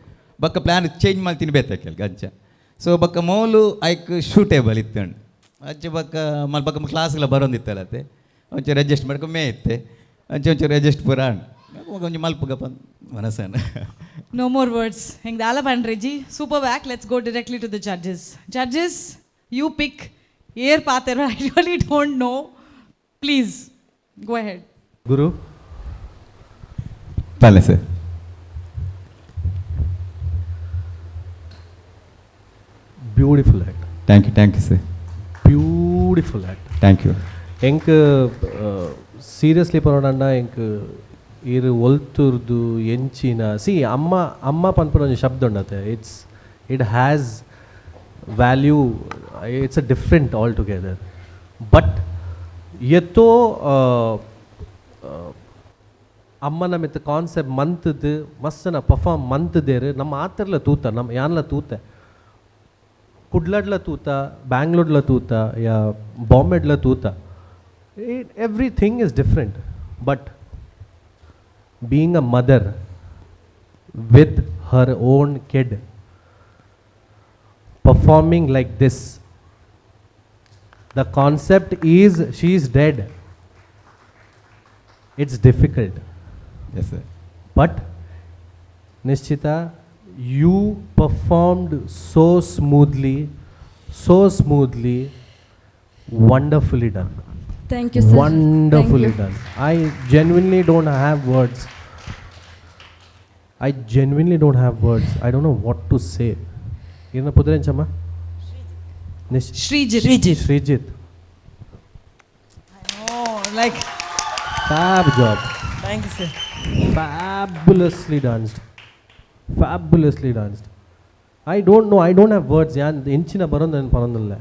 ಬಕ್ಕ ಪ್ಲ್ಯಾನ್ ಚೇಂಜ್ ಮಾಡ್ತೀನಿ ಬೇತಕ್ಕೆಲ್ಗೆ ಅಂಚ ಸೊ ಬಕ್ಕ ಮೋಲು ಐಕ್ ಶೂಟೇಬಲ್ ಇತ್ತಂಡು ಅಂಚೆ ಬಕ್ಕ ಬಕ್ಕ ಕ್ಲಾಸ್ಗೆಲ್ಲ ಬರೋಂದಿತ್ತಲ್ಲತ್ತೆ ಒಂಚೂರು ಅಡ್ಜಸ್ಟ್ ಮಾಡ್ಕೊಂಡು ಇತ್ತೆ ಒಂಚೂರು ಅಡ್ಜಸ್ಟ್ ಪುರಾಣ ಕೊಂಚ ಮಲ್ಪಗಪ್ಪ ಮನಸ್ಸನ್ನು ನೋ ಮೋರ್ ವರ್ಡ್ಸ್ ಹೆಂಗ್ ದಾಲ ಪಂಡ್ರಿಜಿ super back let's go directly to the judges you pick ಏರ್ ಪಾತಿರೋ I really don't know please go ahead Guru ಪಲ್ಲೆ sir beautiful act thank you sir beautiful act thank you ಎಂಕ್ ಸೀರಿಯಸ್ಲಿ ಪರೋಡಣ್ಣ ಎಂಕ್ ಇರು ಒಲ್ತುರ್ದು ಎಂಚಿನ ಅಮ್ಮ ಪನ್ಪುರ ಒಂದು ಶಬ್ದ ಉಂಡತೆ it has value it's a different altogether but ಎತ್ತೋ ಅಮ್ಮನ ಮಿತ್ತ ಕಾನ್ಸೆಪ್ಟ್ ಮಂತದ್ದು ಮಸ್ತನ ಪರ್ಫಾರ್ಮ್ ಮಂತದೇರು ನಮ್ಮ ಆತರ್ಲ ತೂತ ನಮ್ಮ ಯಾನ್ಲ ತೂತೆ ಕುಡ್ಲಡ್ಲ ತೂತ ಬ್ಯಾಂಗ್ಳೂರ್ಲ ತೂತ ಯಾ ಬಾಂಬೆಡ್ಲ ತೂತ everything is different, but being a mother with her own kid performing like this, the concept is she is dead. It's difficult. Yes sir. But Nishchita, you performed so smoothly, wonderfully done. Thank you sir Wonderfully done. I genuinely don't have words. I don't know what to say. Irna Pudrenchama? Srijit. Oh, like Fab job. Thank you, sir. Fabulously danced. I don't know. I don't have words. Yan inchina barondan parandulla.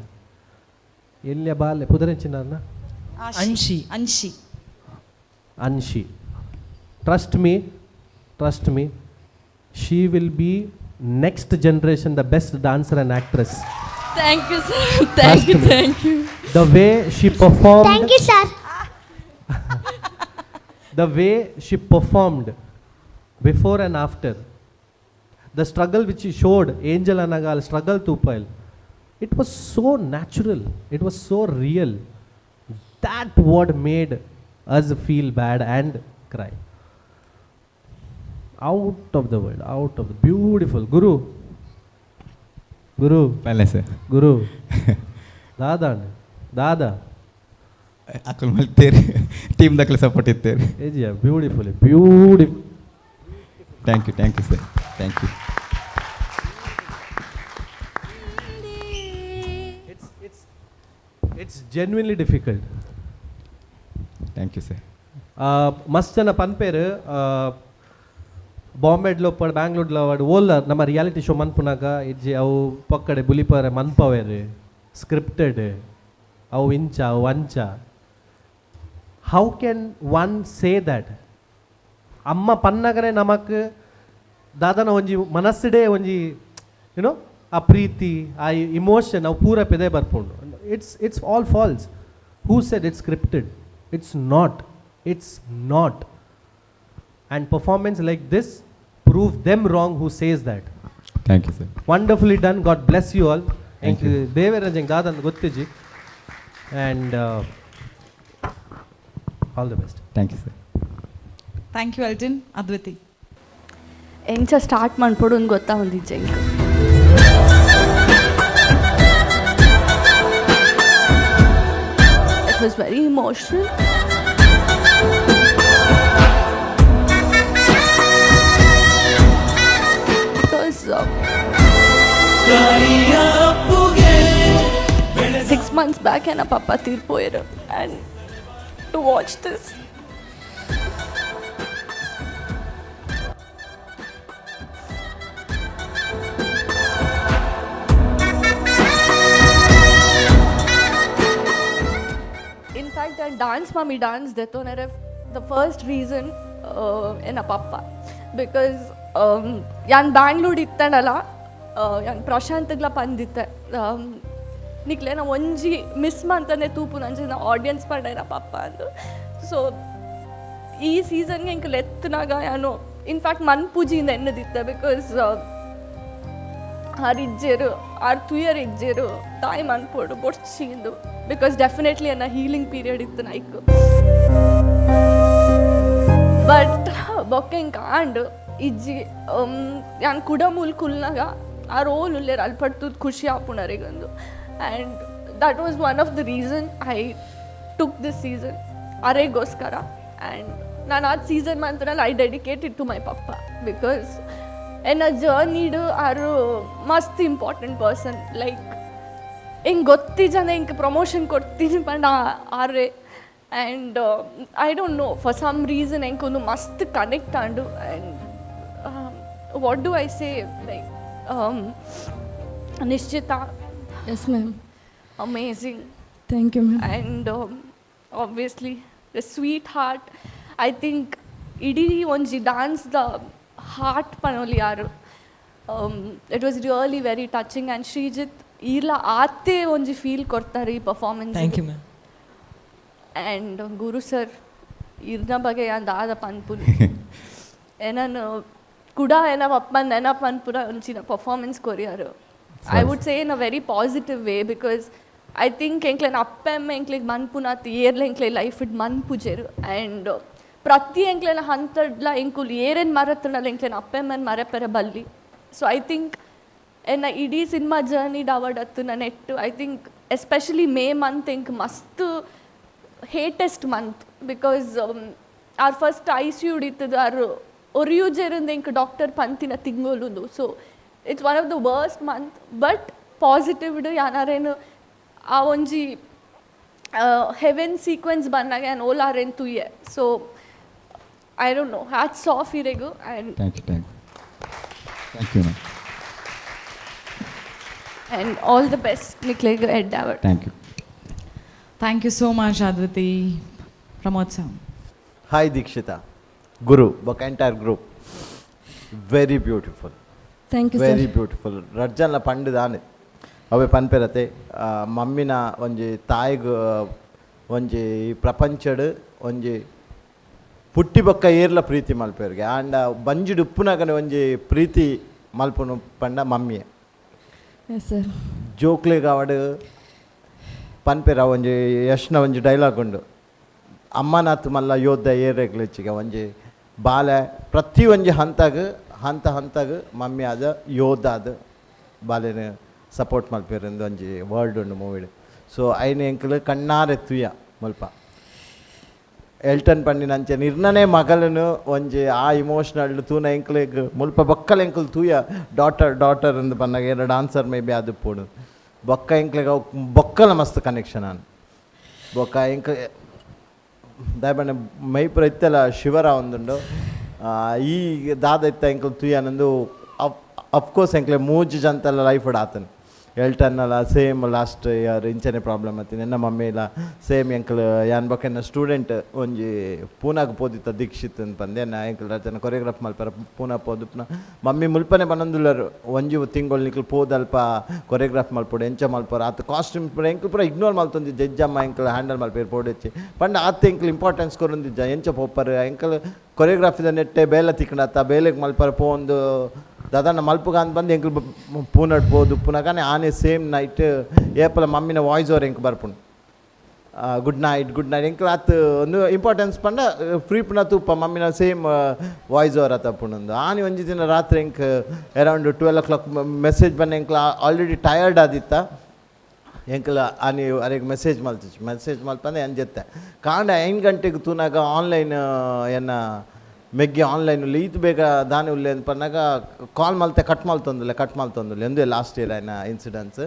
Ella baale Pudrenchina. Anshi. Trust me. She will be next generation the best dancer and actress. Thank you sir thank you The way she performed. Thank you, sir. The way she performed before and after. The struggle which she showed, Angel Anagal struggle Tupile. It was so natural. It was so real. That what made us feel bad and cry. Out of the world, beautiful. Guru. ಪಲ್ಲೆ sir Guru. Dada. ಅಕ್ಕಲ್ ಮಲ್ತೇರಿ team ದಕ್ಕಲ support ಇತ್ತೇರಿ Ejiya, beautiful. Thank you sir thank you It's genuinely difficult. Thank you sir ಮಸ್ತ್ ಜನ ಪನ್ಪೇರು ಬಾಂಬೆಡ್ಲೋ ಪಡ್ ಬ್ಯಾಂಗ್ಳೂರ್ಲ ವಾಡು ಓಲ್ಲ ನಮ್ಮ reality show ಮನ್ಪುನಾಗ ಇಜ್ಜಿ ಅವು ಪಕ್ಕಡೆ ಬುಲಿಪರ ಮನ್ಪವೇರು ಸ್ಕ್ರಿಪ್ಟೆಡ್ ಅವು ಇಂಚ ಅವು ಅಂಚ how can one say that ಅಮ್ಮ ಪನ್ನಗರೆ ನಮಕ್ ದಾದನ ಒಂಜಿ ಮನಸ್ಸಿಡೆ ಒಂಜಿ ಯುನೋ ಆ ಪ್ರೀತಿ ಆ ಇಮೋಷನ್ ಅವು ಪೂರ ಪೆದೆ ಬರ್ಪುಂಡು it's all false who said it's scripted it's not and performance like this prove them wrong who says that. Thank you sir. Wonderfully done. God bless you all. Thank you. Deveranjang dadan gottiji and all the best. Thank you sir. Thank you Elton. Advithi ಎಂಚ start ಮಾಡ್ಕೊಡು ಅಂತ ಗೊತ್ತಾ ಒಂದಿಜ್ಜೆ ಇಂಕ it was very emotional. Because 6 months back and papa tirpoyaru, and to watch this in fact I dance mommy dance detonere the first reason in a papa because yan Bangalore ittandala yan ಪ್ರಶಾಂತ್ಗ್ಲ ಪಂದಿತ್ತೆ ನಿಕ್ಲೇನ ಒಂಜಿ miss ಮಂತಂದೆ ತೂಪು ನಂಚಿನ audience ಪಂಡೇನ ಪಪ್ಪ ಅಂದು. So ಈ ಸೀಸನ್ಗೆ ಇಂಕ ಲೆತ್ತನಾಗ ಯಾನು in fact ಮನ್ಪೂಜಿಯಿಂದ ಎನ್ನದಿತ್ತೆ because R ಇಜ್ಜೇರು R ತುಯರ್ ಇಜ್ಜೇರು ತಾಯಿ ಮನ್ಪೋಡು ಬೊಡ್ಚಿಂದು because definitely ಅನ್ನ healing period ಇತ್ತು Nike. But ಬೊಕ್ಕ ಇಂಕ and ಇಜ್ಜಿ ಯಾನ್ ಕುಡ ಮೂಲ್ ಕುಲ್ನಾಗ ಆ ರೋಲ್ ಉಲ್ಲೇರು ಅಲ್ಪಡ್ತು ಖುಷಿ ಆಪುಣರಿಗಂದು. And that was one of the reason I took this season aregoskara, and nan aa season mantrala I dedicated to my papa because in a journey are must important person like ing gotti jana ing promotion kortini panda are and I don't know for some reason ing kondu must connect andu and what do I say like Nishchita. Yes ma'am. Amazing. Thank you ma'am. And obviously the sweetheart. I think idi onji dance the heart panoli yaru. It was really very touching and Srijit irla aate onji feel kortare ee performance. Thank you ma'am. And Guru sir irna bage yandada panpul enanu kuda ena appan nena panpura onchina performance koriyaru. I would say in a very positive way because I think enklen appem enklen manpunat yerle enklen life it manpujeru and prati enklen hantadla enkul yeren marathunal enklen appem and marapere balli. So I think in a idi cinema journey davadatuna nettu I think especially May month enk must hatest month because our first ICU ittadu our oriyujerund enk doctor pantina tingolundu. So it's one of the worst month but positive do yanarenu ಆ ಒಂಜಿ heaven sequence ಬಂದಾಗ and ಓಲ್ ಆರ್ ಎನ್ ತುಯ್ಯೆ. So I don't know hats off ಇರೆಗು and thank you and all the best ನಿಕ್ಲೆಗ್ ಎಡ್ ಅವರ್. Thank you so much Advithi. Pramod sir. Hi Dikshitha, Guru ಬೊಕ್ಕ entire group very beautiful. Thank you very beautiful. ರಜ್ಜನ್ಲ ಪಂಡು ದಾನೆ ಅವೇ ಪನ್ಪೆರತೆ ಮಮ್ಮಿನ ಒಂಜಿ ತಾಯಿಗೆ ಒಂಜಿ ಪ್ರಪಂಚಡ್ ಒಂಜಿ ಪುಟ್ಟಿ ಬೊಕ್ಕ ಏರ್ಲ ಪ್ರೀತಿ ಮಲ್ಪೆರ್ಗೆ ಆಂಡ ಬಂಜಿಡು ಉಪ್ಪುನಗನೆ ಒಂಜಿ ಪ್ರೀತಿ ಮಲ್ಪುನು ಪಂಡ ಮಮ್ಮಿಯೇ. ಜೋಕ್ಲೆಗ್ ಅವಡು ಪನ್ಪೆರ ಒಂಜಿ ಯಶ್ನ ಒಂಜಿ ಡೈಲಾಗ್ ಉಂಡು, ಅಮ್ಮನಾತ್ ಮಲ್ಲ ಯೋಧ ಏರೆಗ್ಲಿಚ್ಚಿಗೆ ಒಂಜಿ ಬಾಲೆ ಪ್ರತಿ ಒಂಜಿ ಹಂತಗ್ ಮಮ್ಮಿ ಆದ ಯೋಧ ಆದ ಬಾಲೆನ ಸಪೋರ್ಟ್ ಮಲ್ಪೇರಿಂದು ಒಂಜಿ ವರ್ಡ್ ಉಂಡು ಮೂವಿಡ್. ಸೊ ಐನ ಎಂಕಲ್ ಕಣ್ಣಾರೆ ತುಯ್ಯ ಮಲ್ಪ ಎಲ್ಟನ್ ಪಂಡಿನ ಅಂಚೆ ನಿರ್ಣನೆ ಮಗಲನು ಒಂಜಿ ಆ ಇಮೋಷನಲ್ ತೂನ ಎಂಕ್ಲೆಗ್ ಮುಲ್ಪ ಬೊಕ್ಕಲ ಎಂಕಲ್ ತೂಯ ಡಾಟರ್ ಎಂದು ಪನ್ನಾಗ ಎರಡು ಆನ್ಸರ್ ಮೇ ಬಿ ಅದು ಪೋಡು ಬೊಕ್ಕ ಎಂಕ್ಲೆಗ್ ಬೊಕ್ಕಲ ಮಸ್ತ್ ಕನೆಕ್ಷನ್ ಅನ್ ಬೊಕ್ಕ ಎಂಕ್ ದಾಯಬಣ್ಣ ಮೈಪುರ ಇತ್ತೆಲ್ಲ ಶಿವರ ಒಂದುಂಡು ಈ ದಾದ ಇತ್ತ ಎಂಕಲ್ ತೂಯ ನಂದು ಅಫ್ಕೋರ್ಸ್ ಎಂಕ್ಲೆ ಮೂಜು ಜಂತೆಲ್ಲ ಲೈಫ್ ಆತನು ಎಲ್ಟನ್ನಲ್ಲ ಸೇಮ್ ಲಾಸ್ಟ್ ಇಯರ್ ಇಂಚನೆ ಪ್ರಾಬ್ಲಮ್ ಆತೀನಿ ನನ್ನ ಮಮ್ಮಿ ಇಲ್ಲ ಸೇಮ್ ಎಂಕಲ್ ಯಾನ್ ಬೊಕ್ಕ ಸ್ಟೂಡೆಂಟ್ ಒಂಜಿ ಪೂನಾಗ ಪೋದಿತ್ತ ದೀಕ್ಷಿತ್ ಅಂತ ಬಂದೆ ನಾ ಎಂಕಲ್ ರಚನೆ ಕೊರಿಯೋಗ್ರಾಫ್ ಮಲ್ಪರ ಪೂನಾ ಪೋದು ಮಮ್ಮಿ ಮುಲ್ಪನೆ ಬನ್ನೊಂದುಲ್ಲರು ಒಂಜಿ ತಿಂಗಳು ನಿಕ್ಲು ಪೋದಲ್ಪ ಕೊರಿಯೋಗ್ರಾಫ್ ಮಲ್ಪೋಡು ಎಂಚ ಮಲ್ಪೋರು ಆತ ಕಾಸ್ಟ್ಯೂಮ್ ಪೂರ ಎಂಕಲ್ ಪೂರ ಇಗ್ನೋರ್ ಮಲ್ತೊಂದಿ ಜಜ್ಜಮ್ಮ ಎಂಕಲ್ ಹ್ಯಾಂಡಲ್ ಮಲ್ಪೇರು ಪೋಡು ಹೆಚ್ಚಿ ಪಂಡ ಆತ ಎಂಕಲ್ ಇಂಪಾರ್ಟೆನ್ಸ್ ಕೊರೊಂದಿದ್ದ ಎಂಚ ಪೋಪರ್ ಎಂಕಲ್ ಕೊರಿಯೋಗ್ರಾಫಿದ ನೆಟ್ಟೆ ಬೇಲೆ ತಿಕ್ಕಣತ್ತ ಬೇಲೆಗೆ ಮಲ್ಪರ ಪೋಂದು ದಾದಣ್ಣ ಮಲ್ಪುಗ ಅಂತ ಬಂದು ಎಂಕಲ್ ಪೂನಡ್ ಪೋದು ಪುನಗಾನೆ ಆನೆ ಸೇಮ್ ನೈಟ್ ಏಪಲ ಮಮ್ಮಿನ ವಾಯ್ಸ್ ಓವರ್ ಎಂಕ್ ಬರ್ಪುಂಡು ಗುಡ್ ನೈಟ್ ಎಂಕ್ಲ ಆತ್ ಒಂದು ಇಂಪಾರ್ಟೆನ್ಸ್ ಪಂಡ ಫ್ರೀ ಪುನ ತೂಪ ಮಮ್ಮಿನ ಸೇಮ್ ವಾಯ್ಸ್ ಓವರ್ ತಪ್ಪುಂಡು ಆನಿ ಒಂಜಿ ದಿನ ರಾತ್ರಿ ಎಂಕ್ ಅರೌಂಡ್ 12 o'clock ಮೆಸೇಜ್ ಬಂದು ಎಂಕ್ಲ ಆಲ್ರೆಡಿ ಟಯರ್ಡ್ ಆದಿತ್ತ ಎಂಕ್ಲ ಆನಿ ಅರೆಗೆ ಮೆಸೇಜ್ ಮಲ್ಪಂದೆ ಅಂಜತ್ತೆ ಕಾಂಡ 9 ಗಂಟೆಗೆ ತೂನಾಗ ಆನ್ಲೈನ್ ಎನ್ನ ಮೆಗ್ಗೆ ಆನ್ಲೈನ್ ಈತು ಬೇಗ ದಾನಿ ಉಲ್ಲೆ ಅಂತ ಪನ್ನಾಗ ಕಾಲ್ ಮಲ್ತೆ ಕಟ್ ಮಲ್ತೊಂದುಲ್ಲೆ ಎಂದೇ ಲಾಸ್ಟ್ ಇಯರ್ ಆಯ್ನ ಇನ್ಸಿಡೆನ್ಸ್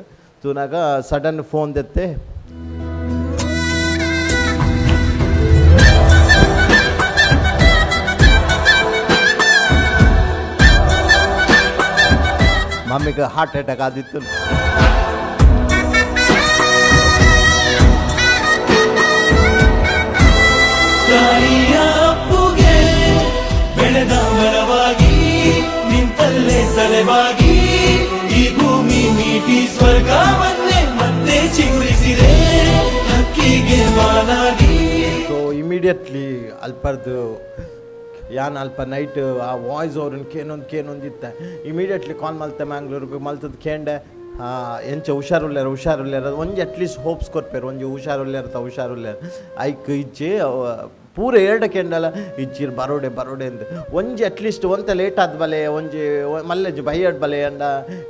ತೂನಾಗ ಸಡನ್ ಫೋನ್ ದೆತ್ತೆ ಮಮ್ಮಿಗೆ ಹಾರ್ಟ್ ಅಟ್ಯಾಕ್ ಆದಿತ್ತು ತಾಯಿಯ ಅಪ್ಪುಗೆ ಬೆಳೆದ ಮರವಾಗಿ ನಿಂತಲ್ಲೇ ತಲೆವಾಗಿ ಈ ಭೂಮಿ ಮೀಟಿ ಸ್ವರ್ಗವನ್ನೇ ಮತ್ತೆ ಚಿಗುರಿಸಿದೆ ಹಕ್ಕಿಗೆ ಮಾನಾಗಿ. ಸೊ ಇಮಿಡಿಯೇಟ್ಲಿ ಅಲ್ಪರ್ದು ಯಾನ್ ಅಲ್ಪ ನೈಟ್ ಆ ವಾಯ್ಸ್ ಅವ್ರನ್ನ ಕೇನೊಂದಿತ್ತೆ ಇಮಿಡಿಯೇಟ್ಲಿ ಕಾಲ್ ಮಲ್ತೆ ಮ್ಯಾಂಗ್ಳೂರಿಗೆ ಮಲ್ತದ್ದು ಕೇಂಡೆ ಎಂಚ ಹುಷಾರುಲ್ಲೇರ ಒಂಜಿ ಅಟ್ಲೀಸ್ಟ್ ಹೋಪ್ಸ್ ಕೊರ್ಪೇರು ಒಂಜಿ ಹುಷಾರುಲ್ಲೇರ ಐಕ್ ಇಚ್ಚಿ ಪೂರ ಕೆಂಡಲ ಇಚ್ಚಿರ್ ಬರೋಡೆ ಅಂದ್ ಒಂಜಿ ಅಟ್ಲೀಸ್ಟ್ ಒಂತ ಲೇಟ್ ಆದ ಬಲೆ ಒಂಜಿ ಮಲ್ಲೆಜ್ ಬೈಯಡ್ ಬಲೆ ಅಂಡ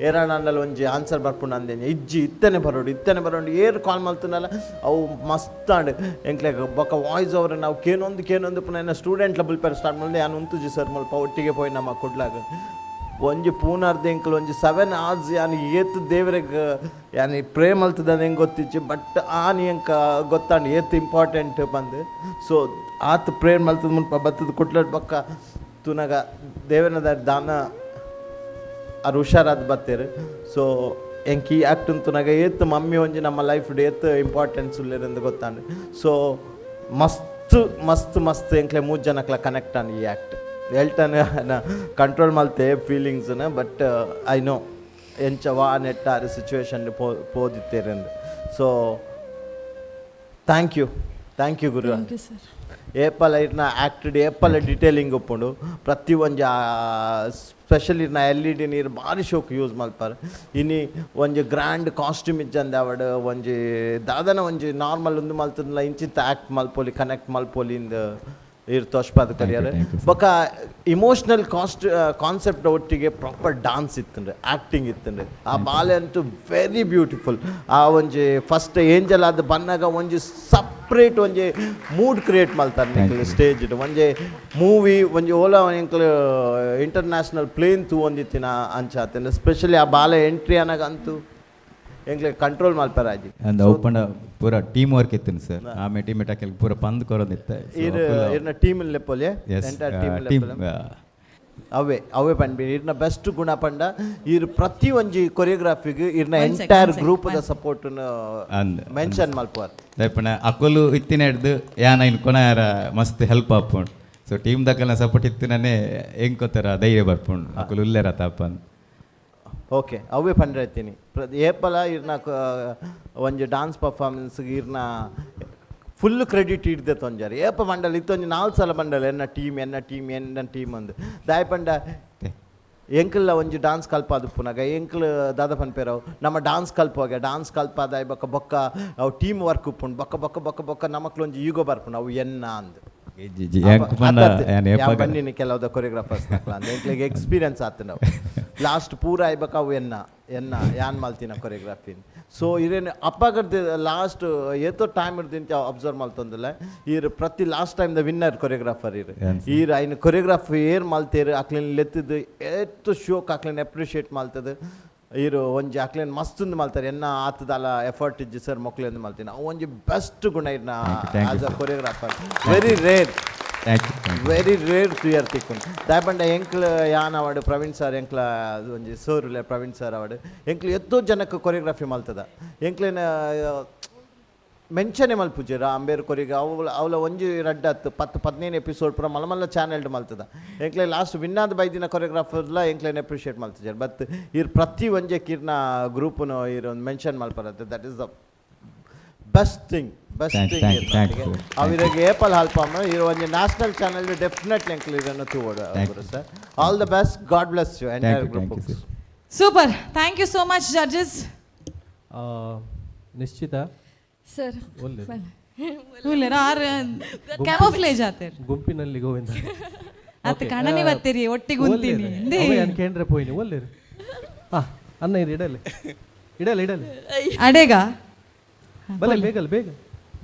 ಏರಾಣಂಡಲ ಒಂಜಿ ಆನ್ಸರ್ ಬರ್ಪುಂಡು ಅಂದೇನೆ ಇಜ್ಜಿ ಇತ್ತನೆ ಬರೋಡು ಏರ್ ಕಾಲ್ ಮಲ್ತನಲ್ಲ ಅವು ಮಸ್ತ್ ಆಂಡ್ ಎಂಕ್ಲೆ ಬೊಕ್ಕ ವಾಯ್ಸ್ ಅವ್ರ ನಾವು ಕೇನೊಂದು ಪುನಃ ಸ್ಟೂಡೆಂಟ್ಲ ಬುಲ್ಪೇರ್ ಸ್ಟಾರ್ಟ್ ಮಾಡಿದೆ ಯಾನು ಉಂತುಜಿ ಸರ್ ಮಲ್ಪ ಒಟ್ಟಿಗೆ ಪೋಯಿ ನಮ್ಮ ಕೊಡ್ಲಾಗ ಒಂಜಿ ಪೂನಾರ್ದ ಎಂಕಲ್ ಒಂಜಿ 7 hours ಯಾನಿ ಏತ್ ದೇವರಿಗೆ ಯಾನಿ ಪ್ರೇ ಮಲ್ತದ ಹೆಂಗೆ ಗೊತ್ತಿಚ್ಚಿ ಬಟ್ ಆನಿ ಎಂಕ ಗೊತ್ತಾಂಡು ಏತ್ ಇಂಪಾರ್ಟೆಂಟ್ ಬಂದು ಸೊ ಆತ್ ಪ್ರೇಯರ್ ಮಲ್ತದ ಮುನ್ಪ ಬತ್ತದ ಕೊಟ್ಲಡ್ ಬಕ್ಕ ತುನಗ ದೇವನ ದಾನ ಅವ್ರು ಹುಷಾರಾದ ಬತ್ತೇರು ಸೊ ಎಂಕಿ ಆ್ಯಕ್ಟ್ ತುನಗ ಏತ್ ಮಮ್ಮಿ ಒಂಜಿ ನಮ್ಮ ಲೈಫ್ ಏತ್ ಇಂಪಾರ್ಟೆನ್ಸ್ ಉಳ್ಳೇರೆಂದು ಗೊತ್ತಾಂಡು ಸೊ ಮಸ್ತ್ ಎಂಕ್ಲೆ 3 ಜನಕ್ಲ ಕನೆಕ್ಟ್ ಆನ್ ಈ ಆ್ಯಕ್ಟ್ ಹೇಳ್ತಾನೆ ಕಂಟ್ರೋಲ್ ಮಲ್ತೆ ಫೀಲಿಂಗ್ಸ್ನ ಬಟ್ ಐ ನೋ ಎಂಚ ನೆಟ್ಟಾರು ಸಿಚುವೇಶನ್ ಪೋದಿತ್ತೇರೆಂದು ಸೊ ಥ್ಯಾಂಕ್ ಯು ಗುರು ಏಪಲ ಇರ್ನ ಆ್ಯಕ್ಟೆಡ್ ಏಪಲ ಡೀಟೇಲಿಂಗ್ ಒಪ್ಪುಂಡು ಪ್ರತಿ ಒಂಜಿ ಸ್ಪೆಷಲಿ ಇರ್ನ LED ನೀರು ಭಾರಿ ಶೋಕ್ ಯೂಸ್ ಮಲ್ಪಾರ ಇನಿ ಒಂಜಿ ಗ್ರ್ಯಾಂಡ್ ಕಾಸ್ಟ್ಯೂಮ್ ಇಜ್ಜಂದೆ ಅವಡು ಒಂಜಿ ದಾದನ ಒಂಜಿ ನಾರ್ಮಲ್ ಒಂದು ಮಲ್ತದಲ್ಲ ಇಂಚಿತ್ತ ಆ್ಯಕ್ಟ್ ಮಲ್ಪೋಲಿ ಕನೆಕ್ಟ್ ಮಲ್ಪೋಲಿಂದ ಇರ್ ತೋಷ್ಪಾದ ಕರಿಯರ್ ಬೊಕ್ಕ ಇಮೋಷ್ನಲ್ ಕಾನ್ಸೆಪ್ಟ್ ಒಟ್ಟಿಗೆ ಪ್ರಾಪರ್ ಡಾನ್ಸ್ ಇತ್ತಂದ್ರೆ ಆ್ಯಕ್ಟಿಂಗ್ ಇತ್ತಂದ್ರೆ ಆ ಬಾಲೆ ಅಂತೂ ವೆರಿ ಬ್ಯೂಟಿಫುಲ್ ಆ ಒಂಜಿ ಫಸ್ಟ್ ಏಂಜಲ್ ಆದ ಬನ್ನಾಗ ಒಂಜಿ ಸಪ್ರೇಟ್ ಒಂಜಿ ಮೂಡ್ ಕ್ರಿಯೇಟ್ ಮಲ್ತಾರೆ ನಿಂಕಲ್ ಸ್ಟೇಜ್ ಒಂಜಿ ಮೂವಿ ಒಂಜಿ ಓಲಾ ನಿಂಕಲ್ ಇಂಟರ್ನ್ಯಾಷನಲ್ ಪ್ಲೇನ್ ತೂ ಒಂದಿತ್ತಿನ ಅಂಚಾತಂದ್ರೆ ಸ್ಪೆಷಲಿ ಆ ಬಾಲೆ ಎಂಟ್ರಿ ಅನ್ನಗಂತೂ ಎಂಗ್ಲೆ ಕಂಟ್ರೋಲ್ ಮಲ್ಪಾರ ಆಜಿ ಅಂದ ಒಪ್ಪಂಡ ಪೂರ ಟೀಮ್ ವರ್ಕ್ ಇತ್ತು ಸರ್ ಆಮೆ ಟೀಮ್ ಇಟ್ಟಕ್ಕೆ ಪೂರ ಪಂದ್ ಕೊರೋದಿತ್ತೆ ಇರ್ನ ಟೀಮ್ ಲೆಪ್ಪೋಲೆ ಎಂಟೈರ್ ಟೀಮ್ ಲೆಪ್ಪೋಲೆ ಅವೇ ಪಂಡ್ಬಿ ಇರ್ನ ಬೆಸ್ಟ್ ಗುಣ ಪಂಡ ಇರ್ ಪ್ರತಿ ಒಂಜಿ ಕೊರಿಯೋಗ್ರಾಫಿಗೆ ಇರ್ನ ಎಂಟೈರ್ ಗ್ರೂಪ್ ದ ಸಪೋರ್ಟ್ ಮೆನ್ಷನ್ ಮಲ್ಪಾರ್ ದಯಪಣ ಅಕೊಲು ಇತ್ತಿನ ಹಿಡ್ದು ಯಾನ ಇನ್ ಕೊನ ಯಾರ ಮಸ್ತ್ ಹೆಲ್ಪ್ ಆಪುಂಡು ಸೊ ಟೀಮ್ ದಕ್ಕಲ್ನ ಸಪೋರ್ಟ್ ಇತ್ತಿನೇ ಹೆಂಗ್ ಕೊತ್ತಾರ ಧೈರ್ಯ ಬರ್ಪುಂಡು ಅಕೊಲು ಉಲ್ಲೇರ ತಾಪಂದು ಓಕೆ ಅವೇ ಪಂಡ್ರೈತೀನಿ ಏಪಲ ಇರ್ನ ಒಂಜಿ ಡಾನ್ಸ್ ಪರ್ಫಾರ್ಮೆನ್ಸ್ಗೆ ಇರ್ನ ಫುಲ್ ಕ್ರೆಡಿಟ್ ಇಡ್ದೆ ತೊಂಜಾರಿ ಏಪ ಮಂಡಲ ಇತ್ತೊಂಜಿ 4 ಸಲ ಮಂಡಲ ಎನ್ನ ಟೀಮ್ ಅಂದು ದಾಯ್ ಪಂಡ ಎಂಕಲ್ನ ಒಂಜಿ ಡಾನ್ಸ್ ಕಲ್ಪಾದು ಪುನಗ ಎಂಕಲ್ ದಾದ ಪನ್ಪೇರವು ನಮ್ಮ ಡಾನ್ಸ್ ಕಲ್ಪಾದ ಬೊಕ್ಕ ಅವು ಟೀಮ್ ವರ್ಕ್ ಉಪ್ಪುಂಡು ಬೊಕ್ಕ ನಮಕ್ಲು ಒಂಜಿ ಈಗೋ ಬರ್ಪುಂಡು ಅವು ಎನ್ನ ಅಂದು ಬನ್ನಿ ಕೆಲವುದ ಕೊರಿಯೋಗ್ರಾಫರ್ಸ್ ಎಂಕ್ಲಿಗೆ ಎಕ್ಸ್ಪೀರಿಯನ್ಸ್ ಆತು ನಾವು ಲಾಸ್ಟ್ ಪೂರ ಆಯ್ಬೇಕು ಅವು ಎನ್ನ ಯಾನ್ ಮಲ್ತಿನ ಕೊರಿಯೋಗ್ರಾಫಿ ಸೊ ಇರೇನು ಅಪ್ಪಗರ್ದು ಲಾಸ್ಟ್ ಏತೋ ಟೈಮ್ ಇರ್ದಿಂತ ಅಬ್ಸರ್ವ್ ಮಲ್ತೊಂದಿಲ್ಲ ಇರ್ ಪ್ರತಿ last time the winner choreographer ಇರ್ ಐನ್ ಕೊರಿಯೋಗ್ರಾಫಿ ಏರ್ ಮಲ್ತೇರು ಅಕ್ಲಿನ ಲೆತ್ತದು ಏತು ಶೋಕ್ ಅಕ್ಲಿನ ಅಪ್ರಿಷಿಯೇಟ್ ಮಲ್ತದು ಇರು ಒಂಜಿ ಅಕ್ಲೇನು ಮಸ್ತುಂದು ಮಲ್ತಾರೆ ಎನ್ನ ಆತದಲ್ಲ ಎಫರ್ಟ್ ಇಜ್ಜಿ ಸರ್ ಮೊಕ್ಲೆಂದು ಮಲ್ತೀನಿ ಅವು ಒಂಜಿ ಬೆಸ್ಟ್ ಗುಣ ಇರ್ನ as a choreographer very rare clear ತಿಕ್ಕೊಂಡು ದಾಯಪಂಡ ಎಂಕ್ಲ ಯಾನ್ ಅವಾರ್ಡ್ ಪ್ರವೀಣ್ ಸರ್ ಎಂಕ್ಲ ಒಂಜಿ ಸರ್ ಪ್ರವೀಣ್ ಸರ್ ಅವಾರ್ಡ್ ಎಂಕ್ಲು ಎತ್ತೋ ಜನಕ್ಕೆ ಕೊರಿಯೋಗ್ರಾಫಿ ಮಲ್ತದ ಎಂಕ್ಲೇನ ಮೆನ್ಷನೆ ಮಲ್ಪುಜೆರ ಅಂಬೇರ್ ಕೊರಿಗೆ ಅವಳ ಒಂಜಿ ರಡ್ಡತ್ತು 10-15 ಎಪಿಸೋಡ್ ಪೂರ ಮಲ್ಲ ಚಾನೆಲ್ಡ್ ಮಲ್ತದ ಎಂಕ್ಲೆ ಲಾಸ್ಟ್ ವಿನ್ನಾದ ಬೈದಿನ ಕೊರಿಯೋಗ್ರಾಫರ್ಲ ಎಂಕ್ಲೇನ್ ಅಪ್ರಿಷಿಯೇಟ್ ಮಲ್ತಿದ್ದಾರೆ ಬಟ್ ಇರ್ ಪ್ರತಿ ಒಂಜಕ್ಕೆ ಇರ್ನ ಗ್ರೂಪ್ನು ಇರ್ ಒಂದು ಮೆನ್ಷನ್ ಮಲ್ಪರತ್ತೆ that is the best thing ಅವರಿಗೆ ಏಪಲ್ ಹಾಲ್ಪಾಮ ಇರೋ ಒಂಜಿ ನ್ಯಾಷನಲ್ ಚಾನೆಲ್ ಡೆಫಿನೆಟ್ಲಿ ಎಂಕ್ಲೆ ಇದನ್ನು ತೂವೋಡು sir all the best God bless you entire group super thank you so much judges Nishchitha sir ಉಲ್ಲೇರ ಆರ್ ಕ್ಯಾಮೋಫ್ಲೇಜ್ ಆತೇರ್ ಗುಂಪಿನಲ್ಲಿ ಗೋವಿಂದ ಅತ್ತ ಕಣ್ಣನಿ ಬತ್ತೀರಿ ಒಟ್ಟಿಗೆ ಉಂತೀನಿ ಕೇಂದ್ರ ಪೋಯಿನಿ ಒಲ್ಲೇರು ಅನ್ನ ಇದು ಇಡಲಿ ಇಡಲಿ ಇಡಲಿ ಅಡೆಗ ಬಲೆ ಬೇಗಲ್ ಬೇಗ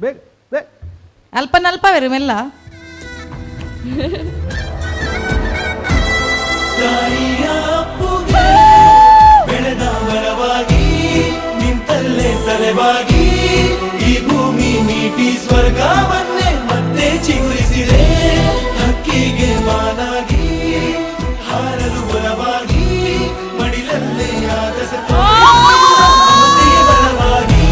ಬೇಗ ಬೇಗ ಅಲ್ಪನಲ್ಪವೇರು ಮೆಲ್ಲ ಬೆಳೆದ ಮರವಾಗಿ ನಿಂತಲ್ಲೇ ತಲೆವಾಗಿ ಈ ಭೂಮಿ ಮೀಟಿ ಸ್ವರ್ಗವನ್ನೇ ಮತ್ತೆ ಚಿಗುರಿಸಿದೆ ಹಕ್ಕಿಗೆ ಮಾನಾಗಿ ಹಾರಲು ಬಲವಾಗಿ ಮಡಿಲಲ್ಲೇ ಆಗಸ ಬಲವಾಗಿ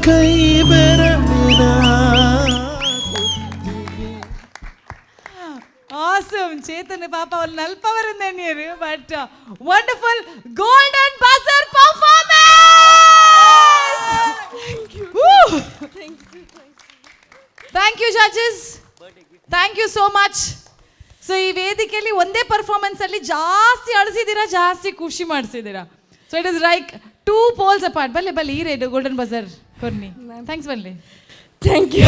ಕೈ ಬೆರಳಿನ awesome ಚೇತನ್ ಪಾಪ ಅವ್ರು ನಲ್ಪವರನ್ನೇ ನೀರು but wonderful golden buzzer performance thank you judges thank you so much so ಈ ವೇದಿಕೆಯಲ್ಲಿ ಒಂದೇ ಪರ್ಫಾರ್ಮೆನ್ಸ್ ಅಲ್ಲಿ ಜಾಸ್ತಿ ಅಳಿಸಿದ್ದೀರಾ ಜಾಸ್ತಿ ಖುಷಿ ಮಾಡಿಸಿದ್ದೀರಾ so it is like 2 poles apart ಬಲ್ಲೆ ಈ ರೇಡು ಗೋಲ್ಡನ್ ಬಜರ್ ಕೊರ್ನಿ ಥ್ಯಾಂಕ್ಸ್ ಬಲ್ಲೆ ಥ್ಯಾಂಕ್ ಯು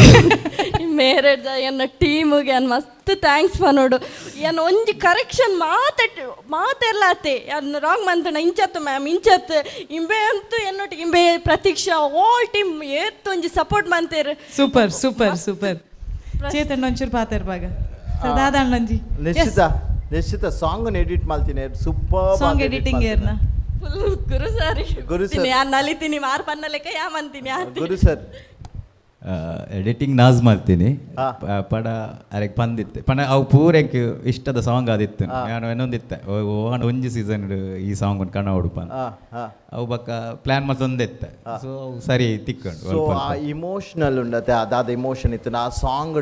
ಮೇರೆಡ್ದ ಎನ್ನ ಟೀಮಿಗೆ ಅನ್ ಮಸ್ತ್ ಥ್ಯಾಂಕ್ಸ್ ಪನೋಡು ಎನ್ನ ಒಂಜಿ ಕರೆಕ್ಷನ್ ಮಾತೆರ್ಲಾತೆ ಅನ್ನ ರಾಂಗ್ ಮಂತನ ಇಂಚತ್ತು ಮ್ಯಾಮ್ ಇಂಚತ್ತು ಇಂಬೆ ಅಂತೂ ಎನ್ನೊಟ್ಟಿಗೆ ಇಂಬೆ ಪ್ರತೀಕ್ಷಾ ಆಲ್ ಟೀಮ್ ಏತ್ ಒಂಜಿ ಸಪೋರ್ಟ್ ಮಂತೇರು ಸೂಪರ್ ಸೂಪರ್ ಸೂಪರ್ ಚೇತನ್ ಒಂಚೂರು ಪಾತೇರ್ ಬಾಗ ಸದಾದಣ್ಣಂಜಿ ನಿಶ್ಚಿತ ಸಾಂಗ್ ಎಡಿಟ್ ಮಾಡ್ತೀನಿ ಸೂಪರ್ ಸಾಂಗ್ ಎಡಿಟಿಂಗ್ ಏರ್ನ full Guru sir Guru sir ಯಾರು ನಲಿತೀನಿ ಮಾರು ಪನ್ನಲೆಕ್ಕ ಯಾಮಂತೀನಿ ಗುರು ಸರ್ ಎಡಿಟಿಂಗ್ ನಾಸ್ ಮಾಡ್ತೀನಿ ಪಡ ಅರೆಗೆ ಬಂದಿತ್ತೆ ಪಣ ಅವು ಪೂರಕ್ಕೆ ಇಷ್ಟದ ಸಾಂಗ್ ಆದಿತ್ತು ನಾನು ಇನ್ನೊಂದಿತ್ತೆ ಒಂಜಿ ಸೀಸನ್ ಈ ಸಾಂಗ್ ಒಂದು ಕಣ ಹುಡುಪ ಅವು ಬಕ್ಕ ಪ್ಲಾನ್ ಮತ್ತೊಂದಿತ್ತೆ ಸೊ ಅವು ಸರಿ ತಿಕ್ಕೊಂಡು ಸೊ ಆ ಇಮೋಷನಲ್ ಉಂಡತೆ ಅದಾದ ಇಮೋಷನ್ ಇತ್ತು ಆ ಸಾಂಗ್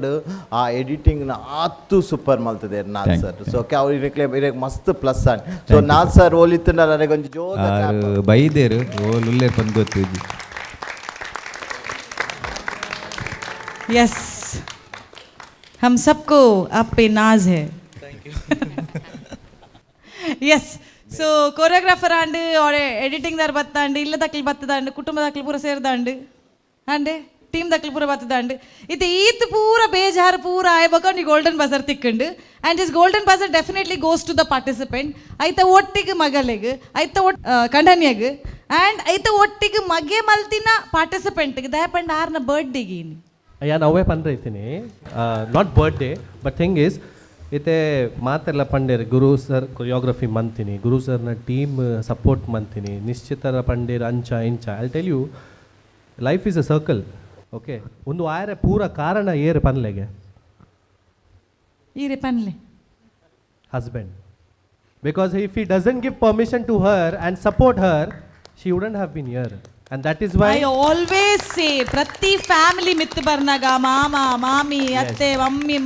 ಆ ಎಡಿಟಿಂಗ್ ಆತು ಸೂಪರ್ ಮಲ್ತದೆ ನಾಥ್ ಸರ್ ಸೊ ಅವ್ರಿಗೆ ಮಸ್ತ್ ಪ್ಲಸ್ ಆನ್ ಸೊ ನಾಥ್ ಸರ್ ಓಲಿತ್ತು ನನಗೆ ಒಂದು ಜೋರ ಬೈದೇರು ಓಲ್ ಉಲ್ಲೇ ಬಂದು ಗೊತ್ತು यस हम सबको आप पे नाज है यस ಸೊ ಕೊರಿಯೋಗ್ರಾಫರ್ ಆಂಡ್ ಅವ್ರ ಎಡಿಟಿಂಗ್ ದಾರ್ ಬತ್ತಾಂಡು ಇಲ್ಲ ದಕ್ಕಲ್ ಬತ್ತದಾಂಡು ಕುಟುಂಬ ದಕ್ಕಲ್ ಪೂರ ಸೇರ್ದಾಂಡು ಆಂಡೆ ಟೀಮ್ ದಕ್ಕಲ್ ಪೂರ ಬತ್ತದಾಂಡು ಇದು ಈತ್ ಪೂರ ಬೇಜಾರು ಪೂರ ಆಯ್ಬೇಕು ನೀ ಗೋಲ್ಡನ್ ಬಜರ್ ತಿಕ್ಕಂಡು and this golden buzzer definitely goes to the participant ಐತ ಒಟ್ಟಿಗೆ ಮಗಲಿಗೆ ಐತ ಕಂಡನ್ಯಾಗ ಆ್ಯಂಡ್ ಐತ ಒಟ್ಟಿಗೆ ಮಗೆ ಮಲ್ತಿನ ಪಾರ್ಟಿಸಿಪೆಂಟ್ಗೆ ದಯಪಂಡು ಆರ್ನ ಬರ್ಡೇಗೆ ನಾನು ಅವೇ ಪಂದ್ರೈತೀನಿ not birthday but thing is ಇತ್ತೆ ಮಾತೆಲ್ಲ ಪಂಡೇರು ಗುರು ಸರ್ ಕೊರಿಯೋಗ್ರಫಿ ಮಂತೀನಿ ಗುರು ಸರ್ನ ಟೀಮ್ ಸಪೋರ್ಟ್ ಮಂತೀನಿ ನಿಶ್ಚಿತರ ಪಂಡೇರು ಅಂಚ ಇಂಚ I tell you life is a circle okay ಒಂದು ಆಯರೆ ಪೂರ ಕಾರಣ ಏರು ಪನ್ಲೆಗೆ ಈರೆ ಪನ್ಲೆ husband because if he doesn't give permission to her and support her she wouldn't have been here and that is why I always say prati family mit barnaga mama mami atte mummy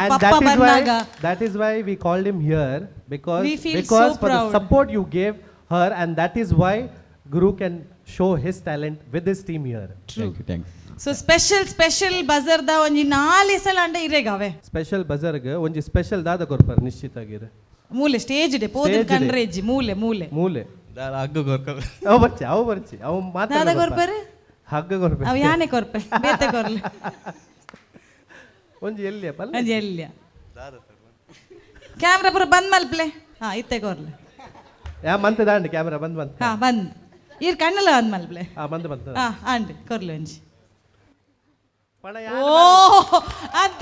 papa barnaga that is why we called him here because we feel because so for proud. the support you gave her and that is why Guru can show his talent with his team here. Thank you so special buzzer da onji 4 ಸಲ ಅಂಡೆ ಇರೆಗವೆ special buzzer ge onji special ದಾದ ಕೊರ್ಪರ್ ನಿಶ್ಚಿತ ಆಗಿರೆ ಮೂಲೆ stage ಡೆ ಪೋದ ಕಂಡ್ರೆಜಿ ಮೂಲೆ ಹಗ್ಗ ಕೊರ್ಕಲ್ ಅವು ಬರ್ಚಿ ಅವು ಮಾತಾಡ ಕೊರ್ಪರೆ ಹಗ್ಗ ಕೊರ್ಪೆ ಅವು ಯಾನೆ ಕೊರ್ಪೆ ಬೇತೆ ಕೊರ್ಲೆ ಒಂಜಿ ಎಲ್ಲಿಯ ಪಲ್ಲ ಒಂಜಿ ಎಲ್ಲಿಯ ಕ್ಯಾಮ್ರಾ ಪೂರ ಬಂದ್ ಮಲ್ಪ್ಲೆ ಹಾ ಇತ್ತೆ ಕೊರ್ಲೆ ಯಾ ಮಂತೆ ದಾಂಡಿ ಕ್ಯಾಮ್ರಾ ಬಂದ್ ಹಾ ಬಂದ್ ಈರ್ ಕಣ್ಣಲ್ಲ ಬಂದ್ ಮಲ್ಪ್ಲೆ ಹಾ ಬಂದ್ ಹಾ ಆಂಡಿ ಕೊರ್ಲೆ ಒಂಜಿ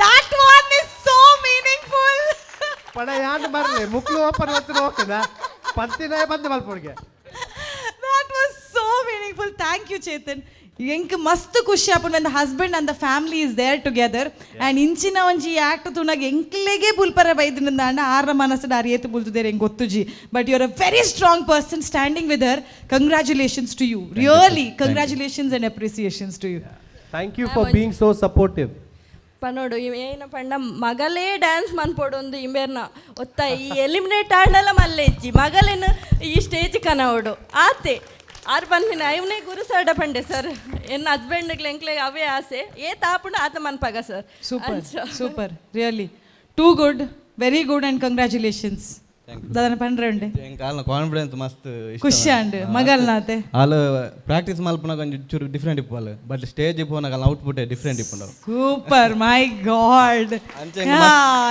that one is so meaningful ಪಡ ಯಾನ್ ಬರ್ಲೆ ಮುಕ್ಲು ಓಪನ್ ಹೊತ್ತು ಹೋಗ್ತದ ಪಂತಿನ ಬಂದು ಮಲ್ಪೊಡ್ಗೆ that was so meaningful thank you Chetan ಎಂಕ್ ಮಸ್ತ್ ಖುಷಿ ಆಪುಂಡು when the husband and the family is there together and ಇಂಚಿನ ಒಂಜಿ ಆಕ್ಟ್ ತುನಗ ಎಂಕ್ಲೆಗೆ ಬುಲ್ಪರ ಬೈದಿನಂದ ಆರ್ನ ಮನಸ್ಸು ದಾರಿ ಏತು ಬುಲ್ತುದೇರೆ ಎಂಗ್ ಗೊತ್ತುಜಿ but you are a very strong person standing with her congratulations to you really congratulations and appreciations to you thank you for being so supportive ಪನ್ನೋಡು ಏನ ಪಂಡ ಮಗಲೇ ಡ್ಯಾನ್ಸ್ ಮನ್ಪೊಡೊಂದು ಇಂಬೇರ್ನ ಒತ್ತ ಈ ಎಲಿಮಿನೇಟ್ ಆಡಲ ಮಲ್ಲೆ ಇಜ್ಜಿ ಮಗಲೇನು ಈ ಸ್ಟೇಜ್ ಕನವಡು ಆತೆ ಆರು ಪನ್ಪಿನ ಇವನೇ ಗುರು ಸರ್ಡ ಪಂಡೆ ಸರ್ ಎನ್ನ ಹಸ್ಬೆಂಡ್ಗೆ ಎಂಕ್ಲೆ ಅವೇ ಆಸೆ ಏ ತಾಪುಂಡು ಆತ ಮನ್ಪಾಗ sir super really too good very good and congratulations ದಾದನ ಪಂಡ್ರೆ ಉಂಡೆ ಕಾಲ ಕಾನ್ಫಿಡೆನ್ಸ್ ಮಸ್ತ್ ಖುಷಿ ಅಂಡ್ ಮಗಲ್ನಾತೆ వాళ్ళు ప్రాక్టీస్ మల్పన కొంచెం చూరు డిఫరెంట్ ఇప్పాలి బట్ స్టేజ్ ఇప్పోన వాళ్ళ అవుట్పుట్ డిఫరెంట్ ఇప్పుండవు సూపర్ మై గాడ్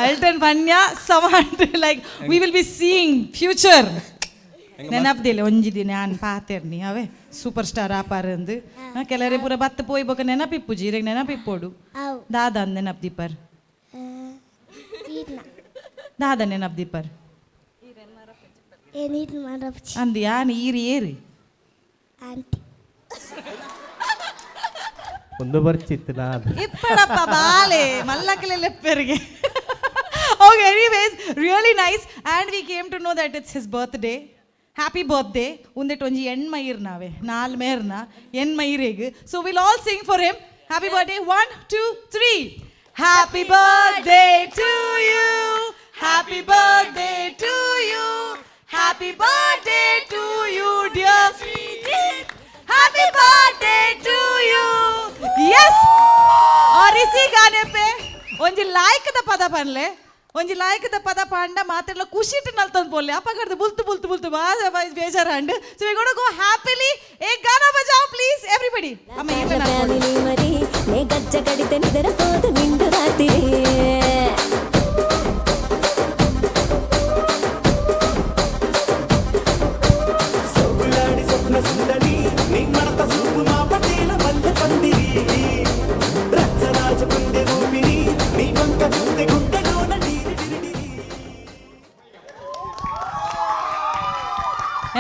ఎల్టన్ పన్య సమాಂಟ್ like we will be seeing future ನೆನಪದಿಲ್ಲ ಒಂಜಿ ದಿನ ನಾನು ಪಾತೆರ್ನಿ ಅವೇ ಸೂಪರ್ ಸ್ಟಾರ್ ಆಪಾರಂದು ಕೆಲವರೇ ಪೂರ ಬತ್ತ ಪೋಯ್ ಬೋಕ ನೆನಪಿಪ್ಪು ಜೀರೆಗೆ ನೆನಪಿಪ್ಪೋಡು ದಾದ ಅಂದ್ ನೆನಪ್ದೀಪರ್ ದಾದ ನೆನಪ್ದೀಪರ್ ಅಂದು ಯಾನ್ ಈರಿ ಏರಿ ಒಂದು ಬರ್ಚಿತ್ತು ನಾನು ಇಪ್ಪಡಪ್ಪ ಬಾಲೆ ಮಲ್ಲಕಲೆಲ್ಲೆಪ್ಪರಿಗೆ okay anyways really nice and we came to know that it's his birthday happy birthday ಒಂದೆಟ್ ಒಂಜಿ ಎಣ್ಮಯಿರ್ ನಾವೇ ನಾಲ್ ಮೇರ್ನ ಎಣ್ಮಯಿರೇಗ್ so will all sing for him happy birthday 1 2 3 happy birthday to you happy birthday to you Happy birthday to you, dear sweetie. Happy birthday to you. Yes. और इसी गाने पे ಒಂಜಿ ಲಾಯ್ಕದ ಪದ ಪನ್ಲೆ ಒಂಜಿ ಲಾಯ್ಕದ ಪದ ಪಾಂಡ ಮಾತೆಲ್ಲ ಖುಷಿಟ್ ನಲ್ತಂದ್ ಬೋಲ್ಲೆ ಅಪ್ಪ ಕರ್ದು ಬುಲ್ತು ಬುಲ್ತು ಬುಲ್ತು ಬಾ ಬೇಜಾರಂಡ್ so we gonna go happily ಏಕ್ ಗಾನಾ ಬಜಾओ ಪ್ಲೀಸ್ ಎವ್ರಿಬಡಿ ಅಮ್ಮ ಏನ ಫ್ಯಾಮಿಲಿ ಮರಿ ನೇ ಗಜ್ಜ ಕಡಿತೆ ನಿದರ ಹೋದ ನಿಂಡು ರಾತ್ರಿ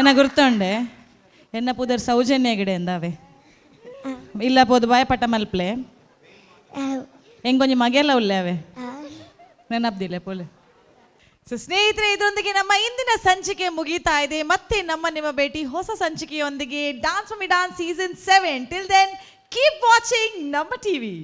ಎನ್ನ ಗುರ್ತುಂಡೆ ಎನ್ನ ಪುದರ್ ಸೌಜನ್ಯ ಗಿಡ ಎಂದಾವೆ ಇಲ್ಲ ಪೋದು ಭಯಪಟ್ಟ ಮಲ್ಪ್ಲೆ ಹೆಂಗೊಂಜಿ ಮಗೆಲ್ಲ ಉಲ್ಲೇವೆ ನೆನಪ್ದಿಲ್ಲ ಪೋಲೆ ಸೊ ಸ್ನೇಹಿತರೆ ಇದರೊಂದಿಗೆ ನಮ್ಮ ಇಂದಿನ ಸಂಚಿಕೆ ಮುಗೀತಾ ಇದೆ ಮತ್ತೆ ನಿಮ್ಮ ಭೇಟಿ ಹೊಸ ಸಂಚಿಕೆಯೊಂದಿಗೆ dance mummy dance season 7 till then keep watching ನಮ್ಮ TV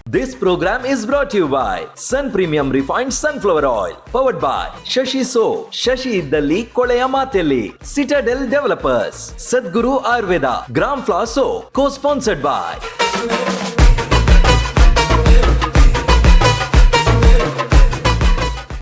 This program is brought to you by Sun Premium Refined Sunflower Oil, powered by Shashi Soap, Shashi Iddalli Koleya Mateli, Citadel Developers, Sadhguru Ayurveda, Gram Flour Soap, co-sponsored by